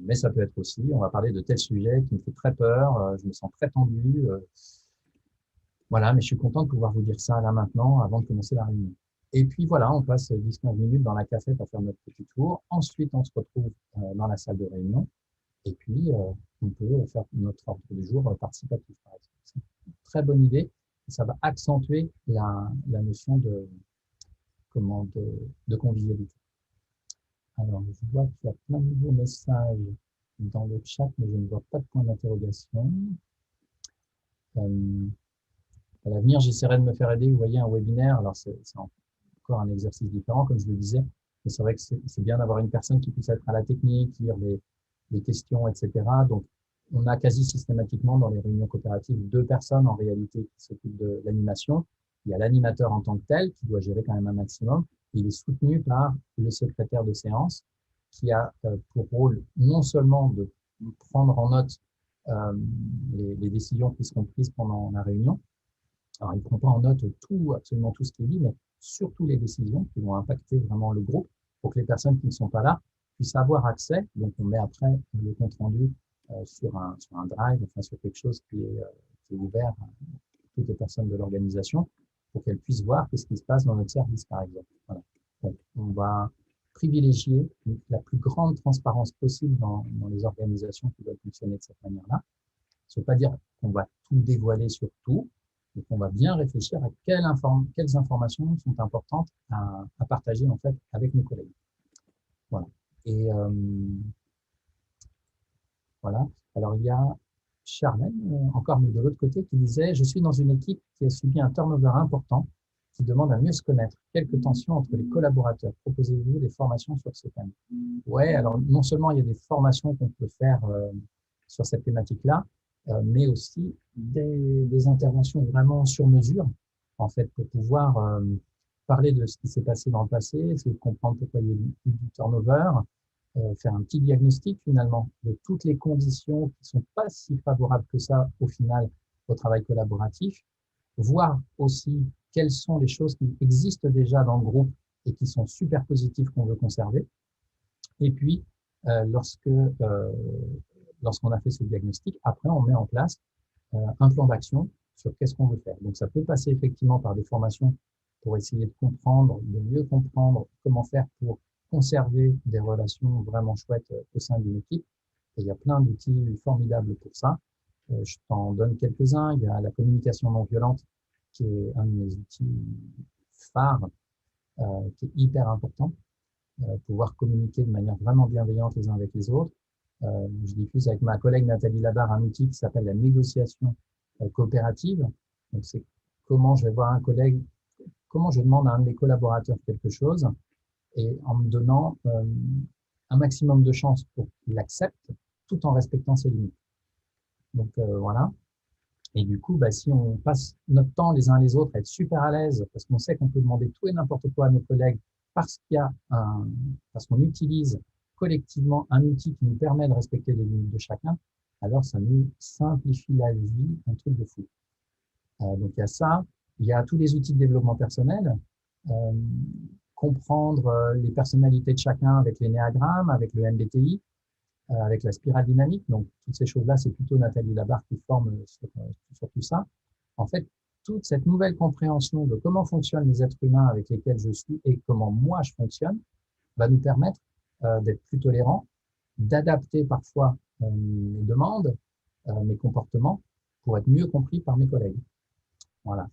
S1: Mais ça peut être aussi, on va parler de tel sujet qui me fait très peur, je me sens très tendu. Voilà, mais je suis content de pouvoir vous dire ça là maintenant, avant de commencer la réunion. Et puis voilà, on passe 10-15 minutes dans la cafette à faire notre petit tour. Ensuite, on se retrouve dans la salle de réunion. Et puis, on peut faire notre ordre du jour participatif, par exemple. C'est une très bonne idée. Ça va accentuer la notion de convivialité. Alors, je vois qu'il y a plein de nouveaux messages dans le chat, mais je ne vois pas de point d'interrogation. À l'avenir, j'essaierai de me faire aider. Vous voyez, un webinaire, alors c'est encore un exercice différent, comme je le disais, mais c'est vrai que c'est bien d'avoir une personne qui puisse être à la technique, lire les questions, etc. Donc, on a quasi systématiquement dans les réunions coopératives 2 personnes en réalité qui s'occupent de l'animation. Il y a l'animateur en tant que tel qui doit gérer quand même un maximum. Il est soutenu par le secrétaire de séance qui a pour rôle non seulement de prendre en note les décisions qui seront prises pendant la réunion. Alors, il ne prend pas en note absolument tout ce qui est dit, mais surtout les décisions qui vont impacter vraiment le groupe pour que les personnes qui ne sont pas là puissent avoir accès. Donc, on met après le compte rendu sur un drive, enfin sur quelque chose qui est ouvert à toutes les personnes de l'organisation pour qu'elles puissent voir ce qui se passe dans notre service, par exemple. Voilà. Donc, on va privilégier la plus grande transparence possible dans les organisations qui doivent fonctionner de cette manière-là. Ça ne veut pas dire qu'on va tout dévoiler sur tout, Donc, on va bien réfléchir à quelles informations sont importantes à partager en fait avec nos collègues. Voilà. Et voilà. Alors, il y a Charlène, encore mais de l'autre côté, qui disait: je suis dans une équipe qui a subi un turnover important, qui demande à mieux se connaître. Quelques tensions entre les collaborateurs. Proposez-vous des formations sur ce thème? Ouais, alors non seulement il y a des formations qu'on peut faire sur cette thématique-là, mais aussi des interventions vraiment sur mesure, en fait, pour pouvoir parler de ce qui s'est passé dans le passé, essayer de comprendre pourquoi il y a eu du turnover, faire un petit diagnostic finalement de toutes les conditions qui sont pas si favorables que ça au final au travail collaboratif, voir aussi quelles sont les choses qui existent déjà dans le groupe et qui sont super positives qu'on veut conserver. Et puis, lorsqu'on a fait ce diagnostic, après, on met en place un plan d'action sur qu'est-ce qu'on veut faire. Donc, ça peut passer effectivement par des formations pour essayer de comprendre, de mieux comprendre comment faire pour conserver des relations vraiment chouettes au sein d'une équipe. Et il y a plein d'outils formidables pour ça. Je t'en donne quelques-uns. Il y a la communication non violente, qui est un de mes outils phares, qui est hyper important. Pouvoir communiquer de manière vraiment bienveillante les uns avec les autres. Je diffuse avec ma collègue Nathalie Labarre un outil qui s'appelle la négociation coopérative. Donc, c'est comment je vais voir un collègue, comment je demande à un de mes collaborateurs quelque chose, et en me donnant un maximum de chances pour qu'il accepte, tout en respectant ses limites. Donc, voilà. Et du coup, si on passe notre temps les uns les autres à être super à l'aise, parce qu'on sait qu'on peut demander tout et n'importe quoi à nos collègues, parce qu'on utilise collectivement un outil qui nous permet de respecter les limites de chacun, alors ça nous simplifie la vie, un truc de fou. Donc, il y a ça. Il y a tous les outils de développement personnel, comprendre les personnalités de chacun avec l'énéagramme, avec le MBTI, avec la spirale dynamique. Donc, toutes ces choses-là, c'est plutôt Nathalie Labarre qui forme sur tout ça. En fait, toute cette nouvelle compréhension de comment fonctionnent les êtres humains avec lesquels je suis et comment moi je fonctionne va nous permettre d'être plus tolérants, d'adapter parfois mes demandes, mes comportements pour être mieux compris par mes collègues. Voilà.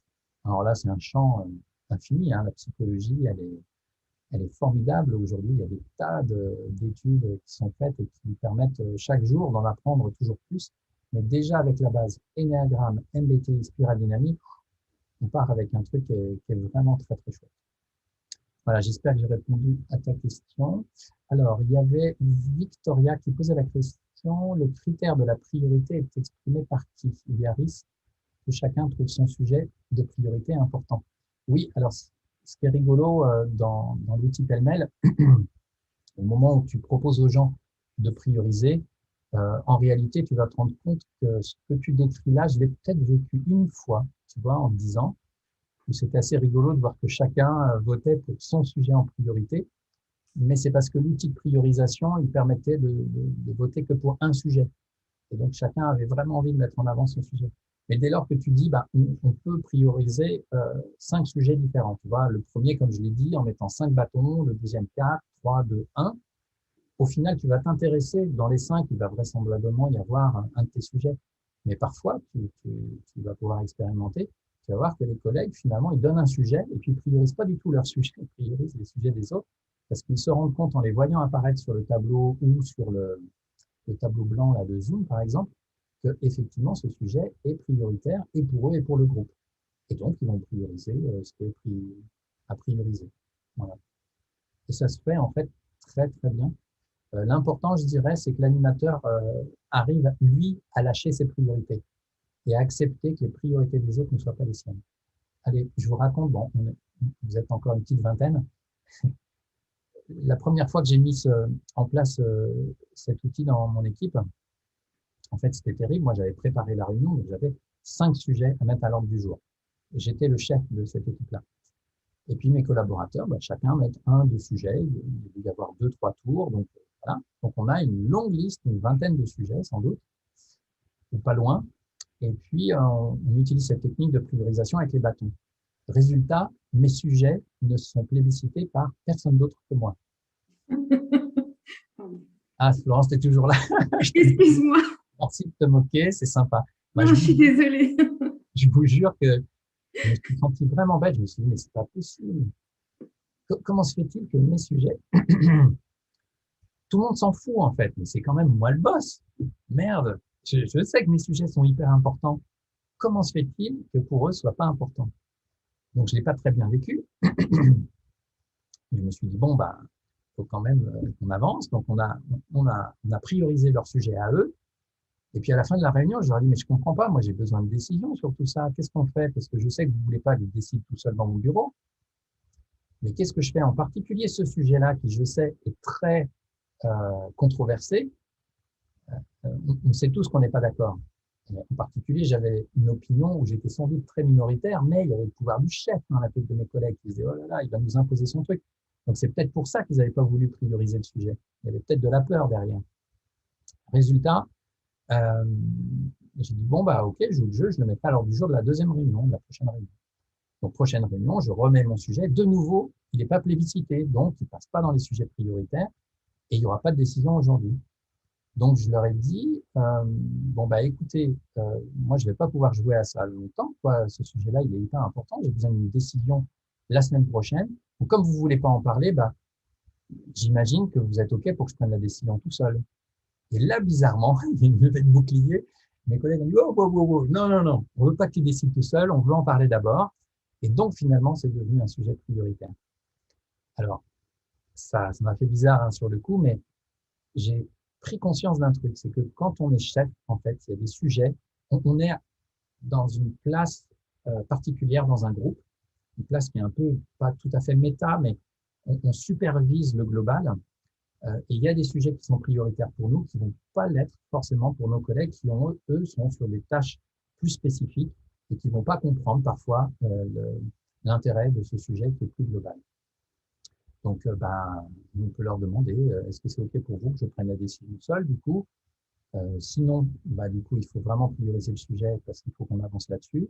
S1: Alors là, c'est un champ infini. La psychologie, elle est formidable. Aujourd'hui, il y a des tas d'études qui sont faites et qui permettent chaque jour d'en apprendre toujours plus. Mais déjà, avec la base énéagramme, MBTI, spirale dynamique, on part avec un truc qui est vraiment très, très chouette. Voilà, j'espère que j'ai répondu à ta question. Alors, il y avait Victoria qui posait la question: le critère de la priorité est exprimé par qui? Il y a risque que chacun trouve son sujet de priorité important. Oui, alors, ce qui est rigolo dans l'outil pêle-mêle, au moment où tu proposes aux gens de prioriser, en réalité, tu vas te rendre compte que ce que tu décris là, je l'ai peut-être vécu une fois, tu vois, en 10 ans, où c'était assez rigolo de voir que chacun votait pour son sujet en priorité, mais c'est parce que l'outil de priorisation, il permettait de voter que pour un sujet. Et donc, chacun avait vraiment envie de mettre en avant son sujet. Mais dès lors que tu dis, on peut prioriser 5 sujets différents. Tu vois, le premier, comme je l'ai dit, en mettant 5 bâtons, le deuxième 4, 3, 2, 1. Au final, tu vas t'intéresser dans les 5, il va vraisemblablement y avoir un de tes sujets. Mais parfois, tu vas pouvoir expérimenter. Tu vas voir que les collègues, finalement, ils donnent un sujet et puis ils priorisent pas du tout leur sujet, ils priorisent les sujets des autres parce qu'ils se rendent compte en les voyant apparaître sur le tableau ou sur le tableau blanc là, de Zoom, par exemple, que effectivement ce sujet est prioritaire et pour eux et pour le groupe. Et donc, ils vont prioriser ce qui est à prioriser. Voilà. Et ça se fait en fait très, très bien. L'important, je dirais, c'est que l'animateur arrive, lui, à lâcher ses priorités et à accepter que les priorités des autres ne soient pas les siennes. Allez, je vous raconte, vous êtes encore une petite vingtaine. La première fois que j'ai mis en place cet outil dans mon équipe, en fait, c'était terrible. Moi, j'avais préparé la réunion, donc j'avais 5 sujets à mettre à l'ordre du jour. J'étais le chef de cette équipe-là. Et puis, mes collaborateurs, chacun met 1, 2 sujets. Il doit y avoir 2, 3 tours. Donc, voilà. Donc, on a une longue liste, une vingtaine de sujets, sans doute, ou pas loin. Et puis, on utilise cette technique de priorisation avec les bâtons. Résultat, mes sujets ne sont plébiscités par personne d'autre que moi. Ah, Florence, tu es toujours là.
S2: Excuse-moi.
S1: Merci de te moquer, c'est sympa.
S2: Non, je suis désolée.
S1: Je vous jure que Je me suis senti vraiment bête. Je me suis dit, mais c'est pas possible. Comment se fait-il que mes sujets, tout le monde s'en fout en fait, mais c'est quand même moi le boss. Merde, je sais que mes sujets sont hyper importants. Comment se fait-il que pour eux, ce soit pas important? Donc, je l'ai pas très bien vécu. Je me suis dit, bon, bah, faut quand même qu'on avance. Donc, on a priorisé leur sujet à eux. Et puis, à la fin de la réunion, je leur ai dit, mais je comprends pas. Moi, j'ai besoin de décisions sur tout ça. Qu'est-ce qu'on fait? Parce que je sais que vous voulez pas que je décide tout seul dans mon bureau. Mais qu'est-ce que je fais? En particulier ce sujet-là, qui, je sais, est très controversé. On sait tous qu'on n'est pas d'accord. En particulier, j'avais une opinion où j'étais sans doute très minoritaire, mais il y avait le pouvoir du chef dans la tête de mes collègues qui disaient, oh là là, il va nous imposer son truc. Donc, c'est peut-être pour ça qu'ils n'avaient pas voulu prioriser le sujet. Il y avait peut-être de la peur derrière. Résultat, euh, j'ai dit, bon, bah, ok, je joue le jeu, je le mets pas à l'ordre du jour de la deuxième réunion, de la prochaine réunion. Donc, prochaine réunion, je remets mon sujet. De nouveau, il n'est pas plébiscité, donc il passe pas dans les sujets prioritaires et il n'y aura pas de décision aujourd'hui. Donc, je leur ai dit, bon, bah, écoutez, moi, je vais pas pouvoir jouer à ça longtemps, quoi. Ce sujet-là, il est hyper important. J'ai besoin d'une décision la semaine prochaine. Donc, comme vous voulez pas en parler, bah, j'imagine que vous êtes OK pour que je prenne la décision tout seul. Et là, bizarrement, il y a une levée de bouclier. Mes collègues ont dit, oh, oh, oh, oh, non, non, non, on veut pas que tu décides tout seul, on veut en parler d'abord. Et donc, finalement, c'est devenu un sujet prioritaire. Alors, ça m'a fait bizarre, hein, sur le coup, mais j'ai pris conscience d'un truc, c'est que quand on est chef, en fait, il y a des sujets, on est dans une place particulière dans un groupe, une place qui est un peu, pas tout à fait méta, mais on supervise le global. Et il y a des sujets qui sont prioritaires pour nous, qui vont pas l'être forcément pour nos collègues qui, eux, sont sur des tâches plus spécifiques et qui vont pas comprendre parfois l'intérêt de ce sujet qui est plus global. Donc, ben, on peut leur demander, est-ce que c'est OK pour vous que je prenne la décision seul, du coup? Sinon, bah, du coup, il faut vraiment prioriser le sujet parce qu'il faut qu'on avance là-dessus.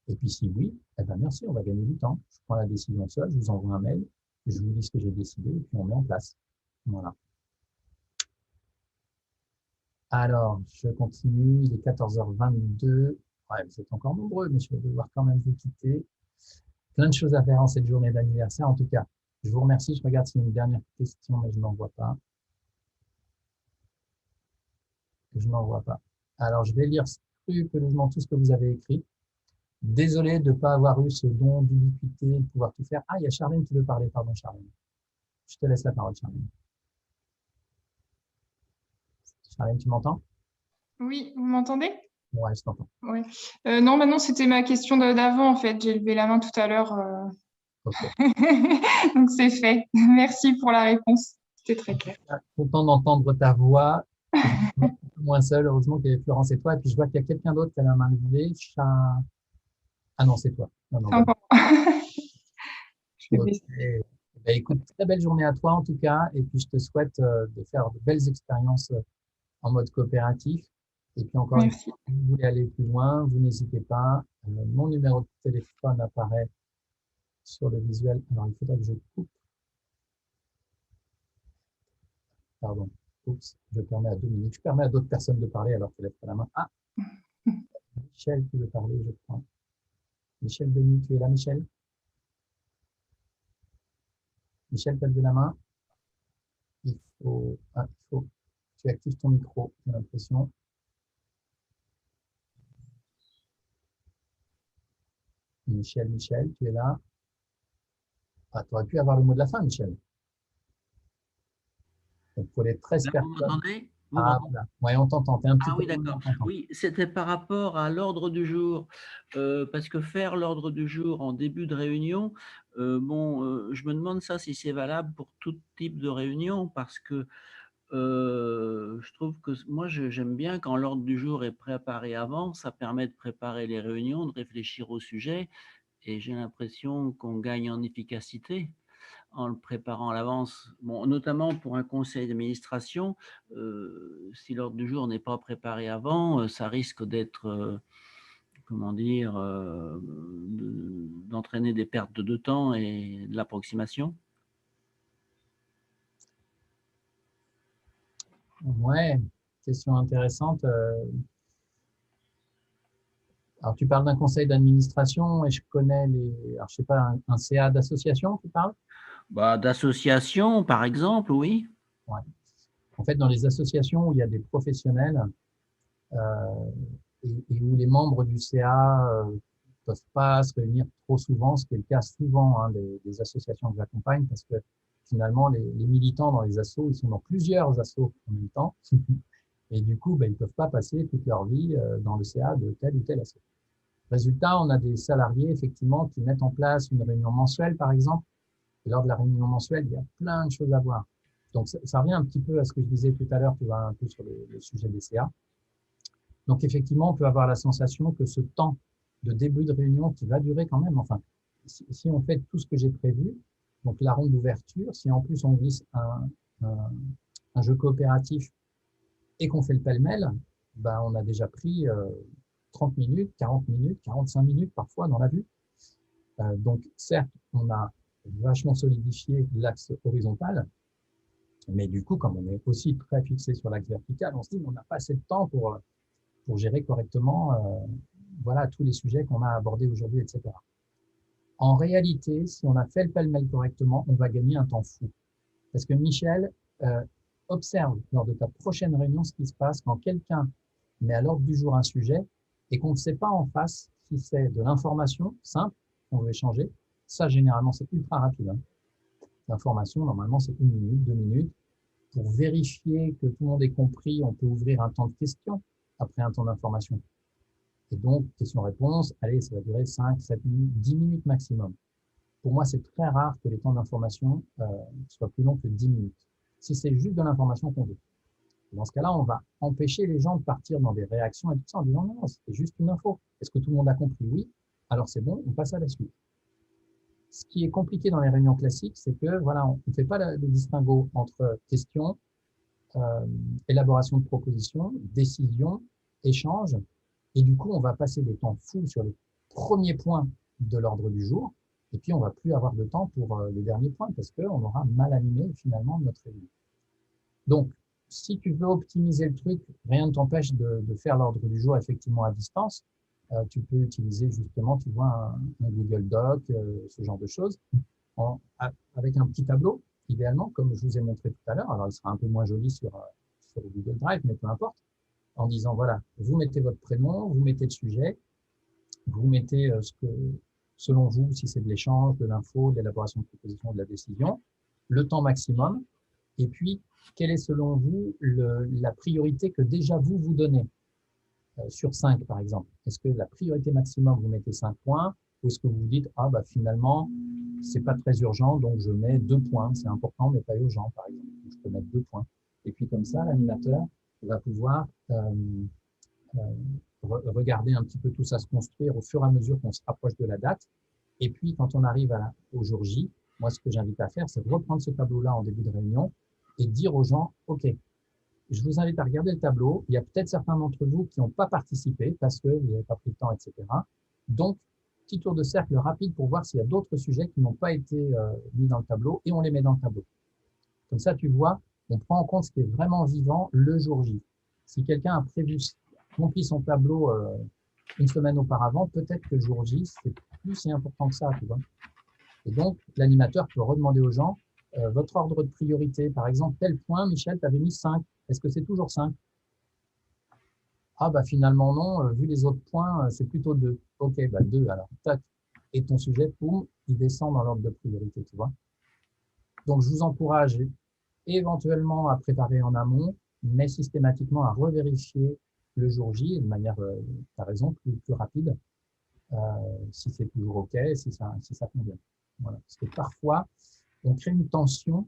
S1: Et puis, si oui, eh ben, merci, on va gagner du temps. Je prends la décision seul, je vous envoie un mail, je vous dis ce que j'ai décidé et puis on met en place. Voilà. Alors, je continue, il est 14h22. Ouais, vous êtes encore nombreux, mais je vais devoir quand même vous quitter. Plein de choses à faire en cette journée d'anniversaire. En tout cas, je vous remercie. Je regarde s'il y a une dernière question, mais je n'en vois pas. Je n'en vois pas. Alors, je vais lire scrupuleusement tout ce que vous avez écrit. Désolé de ne pas avoir eu ce don d'ubiquité, de pouvoir tout faire. Ah, il y a Charlène qui veut parler. Pardon, Charlène. Je te laisse la parole, Charlène. Charlène, tu m'entends?
S3: Oui, vous m'entendez?
S1: Ouais, je t'entends.
S3: Oui. Non, maintenant, c'était ma question d'avant, en fait. J'ai levé la main tout à l'heure.
S1: Ok.
S3: Donc, c'est fait. Merci pour la réponse. C'était très clair.
S1: Content d'entendre ta voix. Je suis un peu moins seul. Heureusement qu'il y avait Florence et toi. Et puis, je vois qu'il y a quelqu'un d'autre qui a la main levée. Ah non, c'est toi. Non, non,
S3: C'est
S1: bah,
S3: encore. Je vais
S1: ok.
S3: baisser.
S1: Ben, écoute, très belle journée à toi en tout cas. Et puis, je te souhaite de faire de belles expériences en mode coopératif. Et puis, encore une
S3: Merci.
S1: fois, si vous voulez aller plus loin, vous n'hésitez pas. Mon numéro de téléphone apparaît sur le visuel. Alors, il faudrait que je coupe. Pardon. Oups, je permets à Dominique. Je permets à d'autres personnes de parler alors qu'elle lève pas la main. Ah, Michel qui veut parler, je crois. Michel Denis, tu es là, Michel? Michel, tu as levé la main. Tu actives ton micro, j'ai l'impression. Michel, tu es là. Ah, tu aurais pu avoir le mot de la fin, Michel. Donc, pour les 13
S4: Là, vous
S1: personnes.
S4: m'entendez? Vous
S1: Ah,
S4: m'entendez?
S1: voilà. Ouais, on t'entend. Tu es un petit
S4: Ah
S1: peu
S4: oui,
S1: loin, mais
S4: d'accord.
S1: on t'entend.
S4: Oui, c'était par rapport à l'ordre du jour. Parce que faire l'ordre du jour en début de réunion, je me demande ça si c'est valable pour tout type de réunion, parce que je trouve que moi, j'aime bien quand l'ordre du jour est préparé avant. Ça permet de préparer les réunions, de réfléchir au sujet, et j'ai l'impression qu'on gagne en efficacité en le préparant à l'avance. Bon, notamment pour un conseil d'administration, si l'ordre du jour n'est pas préparé avant, ça risque d'être, comment dire, d'entraîner des pertes de temps et de l'approximation.
S1: Ouais, question intéressante. Alors, tu parles d'un conseil d'administration et je connais alors, je sais pas, un CA d'association, tu parles?
S4: Bah, d'association, par exemple, oui.
S1: Ouais. En fait, dans les associations où il y a des professionnels euh, et où les membres du CA peuvent pas se réunir trop souvent, ce qui est le cas souvent hein, des associations que j'accompagne, parce que finalement, les militants dans les assos, ils sont dans plusieurs assos en même temps. Et du coup, ben, ils ne peuvent pas passer toute leur vie dans le CA de tel ou tel asso. Résultat, on a des salariés, effectivement, qui mettent en place une réunion mensuelle, par exemple. Et lors de la réunion mensuelle, il y a plein de choses à voir. Donc, ça revient un petit peu à ce que je disais tout à l'heure, tu vois, un peu sur le sujet des CA. Donc, effectivement, on peut avoir la sensation que ce temps de début de réunion qui va durer quand même, enfin, si on fait tout ce que j'ai prévu, donc la ronde d'ouverture, si en plus on glisse un jeu coopératif et qu'on fait le pêle-mêle, ben, on a déjà pris 30 minutes, 40 minutes, 45 minutes parfois dans la vue. Donc, certes, on a vachement solidifié l'axe horizontal, mais du coup, comme on est aussi très fixé sur l'axe vertical, on se dit qu'on n'a pas assez de temps pour gérer correctement voilà, tous les sujets qu'on a abordés aujourd'hui, etc. En réalité, si on a fait le pêle-mêle correctement, on va gagner un temps fou. Parce que Michel, observe lors de ta prochaine réunion ce qui se passe quand quelqu'un met à l'ordre du jour un sujet et qu'on ne sait pas en face si c'est de l'information simple qu'on veut échanger. Ça, généralement, c'est ultra rapide. Hein. L'information, normalement, c'est 1 minute, 2 minutes. Pour vérifier que tout le monde ait compris, on peut ouvrir un temps de question après un temps d'information. Et donc, question-réponse, allez, ça va durer 5, 7 minutes, 10 minutes maximum. Pour moi, c'est très rare que les temps d'information soient plus longs que 10 minutes. Si c'est juste de l'information qu'on veut. Dans ce cas-là, on va empêcher les gens de partir dans des réactions et tout ça en disant non, c'était juste une info. Est-ce que tout le monde a compris? Oui. Alors c'est bon, on passe à la suite. Ce qui est compliqué dans les réunions classiques, c'est que voilà, on ne fait pas le distinguo entre questions, élaboration de propositions, décision, échange, et du coup, on va passer des temps fous sur les premiers points de l'ordre du jour, et puis on va plus avoir de temps pour les derniers points parce qu'on aura mal animé finalement notre réunion. Donc, si tu veux optimiser le truc, rien ne t'empêche de faire l'ordre du jour effectivement à distance. Tu peux utiliser justement, tu vois, un Google Doc, ce genre de choses, avec un petit tableau, idéalement, comme je vous ai montré tout à l'heure. Alors, il sera un peu moins joli sur Google Drive, mais peu importe. En disant, voilà, vous mettez votre prénom, vous mettez le sujet, vous mettez ce que, selon vous, si c'est de l'échange, de l'info, de l'élaboration de proposition, de la décision, le temps maximum, et puis, quelle est selon vous la priorité que déjà vous donnez sur 5, par exemple? Est-ce que la priorité maximum, vous mettez 5 points, ou est-ce que vous vous dites, ah, bah, finalement, c'est pas très urgent, donc je mets 2 points, c'est important, mais pas urgent, par exemple. Donc, je peux mettre 2 points. Et puis, comme ça, l'animateur va pouvoir regarder un petit peu tout ça se construire au fur et à mesure qu'on se rapproche de la date. Et puis, quand on arrive au jour J, moi, ce que j'invite à faire, c'est de reprendre ce tableau-là en début de réunion et dire aux gens, OK, je vous invite à regarder le tableau. Il y a peut-être certains d'entre vous qui n'ont pas participé parce que vous n'avez pas pris le temps, etc. Donc, petit tour de cercle rapide pour voir s'il y a d'autres sujets qui n'ont pas été mis dans le tableau et on les met dans le tableau. Comme ça, tu vois, on prend en compte ce qui est vraiment vivant le jour J. Si quelqu'un a rempli son tableau une semaine auparavant, peut-être que le jour J, c'est plus si important que ça, tu vois. Et donc, l'animateur peut redemander aux gens, votre ordre de priorité, par exemple, tel point, Michel, tu avais mis 5. Est-ce que c'est toujours 5? Ah, bah finalement non, vu les autres points, c'est plutôt 2. Ok, bah 2, alors, tac. Et ton sujet, boum, il descend dans l'ordre de priorité, tu vois. Donc, je vous encourage éventuellement à préparer en amont, mais systématiquement à revérifier le jour J de manière, tu as raison, plus rapide, si c'est toujours OK, si ça convient. Voilà. Parce que parfois, on crée une tension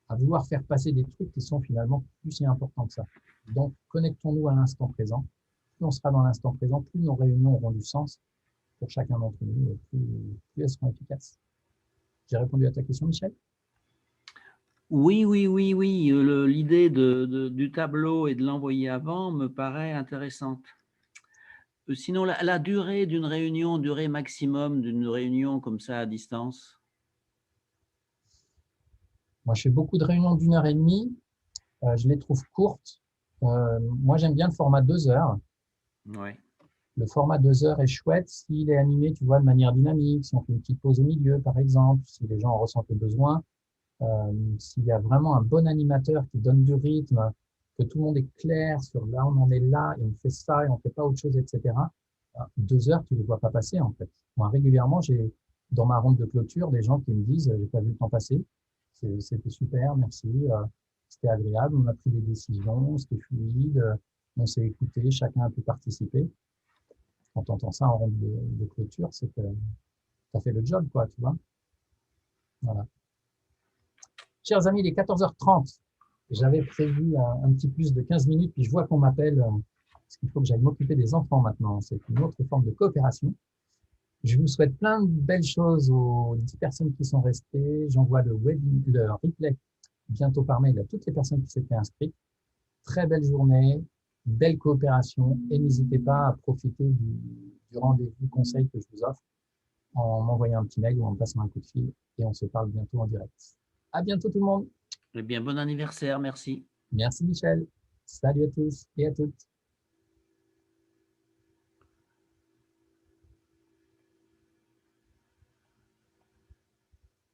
S1: à vouloir faire passer des trucs qui sont finalement plus si importants que ça. Donc, connectons-nous à l'instant présent. Plus on sera dans l'instant présent, plus nos réunions auront du sens pour chacun d'entre nous, plus elles seront efficaces. J'ai répondu à ta question, Michel?
S4: Oui. L'idée du tableau et de l'envoyer avant me paraît intéressante. Sinon, la durée d'une réunion, durée maximum d'une réunion comme ça à distance?
S1: Moi, je fais beaucoup de réunions d'1h30. Je les trouve courtes. Moi, j'aime bien le format 2 heures.
S4: Ouais.
S1: Le format 2 heures est chouette s'il est animé, tu vois, de manière dynamique, si on fait une petite pause au milieu, par exemple, si les gens en ressentent le besoin, s'il y a vraiment un bon animateur qui donne du rythme, que tout le monde est clair sur là, on en est là, et on fait ça, et on ne fait pas autre chose, etc. 2 heures, tu ne les vois pas passer, en fait. Moi, régulièrement, j'ai, dans ma ronde de clôture, des gens qui me disent, j'ai pas vu le temps passer, c'était super, merci, c'était agréable, on a pris des décisions, c'était fluide, on s'est écouté, chacun a pu participer. Quand tu entends ça en ronde de clôture, c'est que tu as fait le job, quoi, tu vois. Voilà. Chers amis, il est 14h30. J'avais prévu un petit plus de 15 minutes, puis je vois qu'on m'appelle, parce qu'il faut que j'aille m'occuper des enfants maintenant. C'est une autre forme de coopération. Je vous souhaite plein de belles choses aux 10 personnes qui sont restées. J'envoie le replay bientôt par mail à toutes les personnes qui s'étaient inscrites. Très belle journée, belle coopération, et n'hésitez pas à profiter du rendez-vous conseil que je vous offre en m'envoyant un petit mail ou en me passant un coup de fil, et on se parle bientôt en direct. À bientôt tout le monde.
S4: Eh bien, bon anniversaire, merci.
S1: Merci Michel. Salut à tous et à toutes.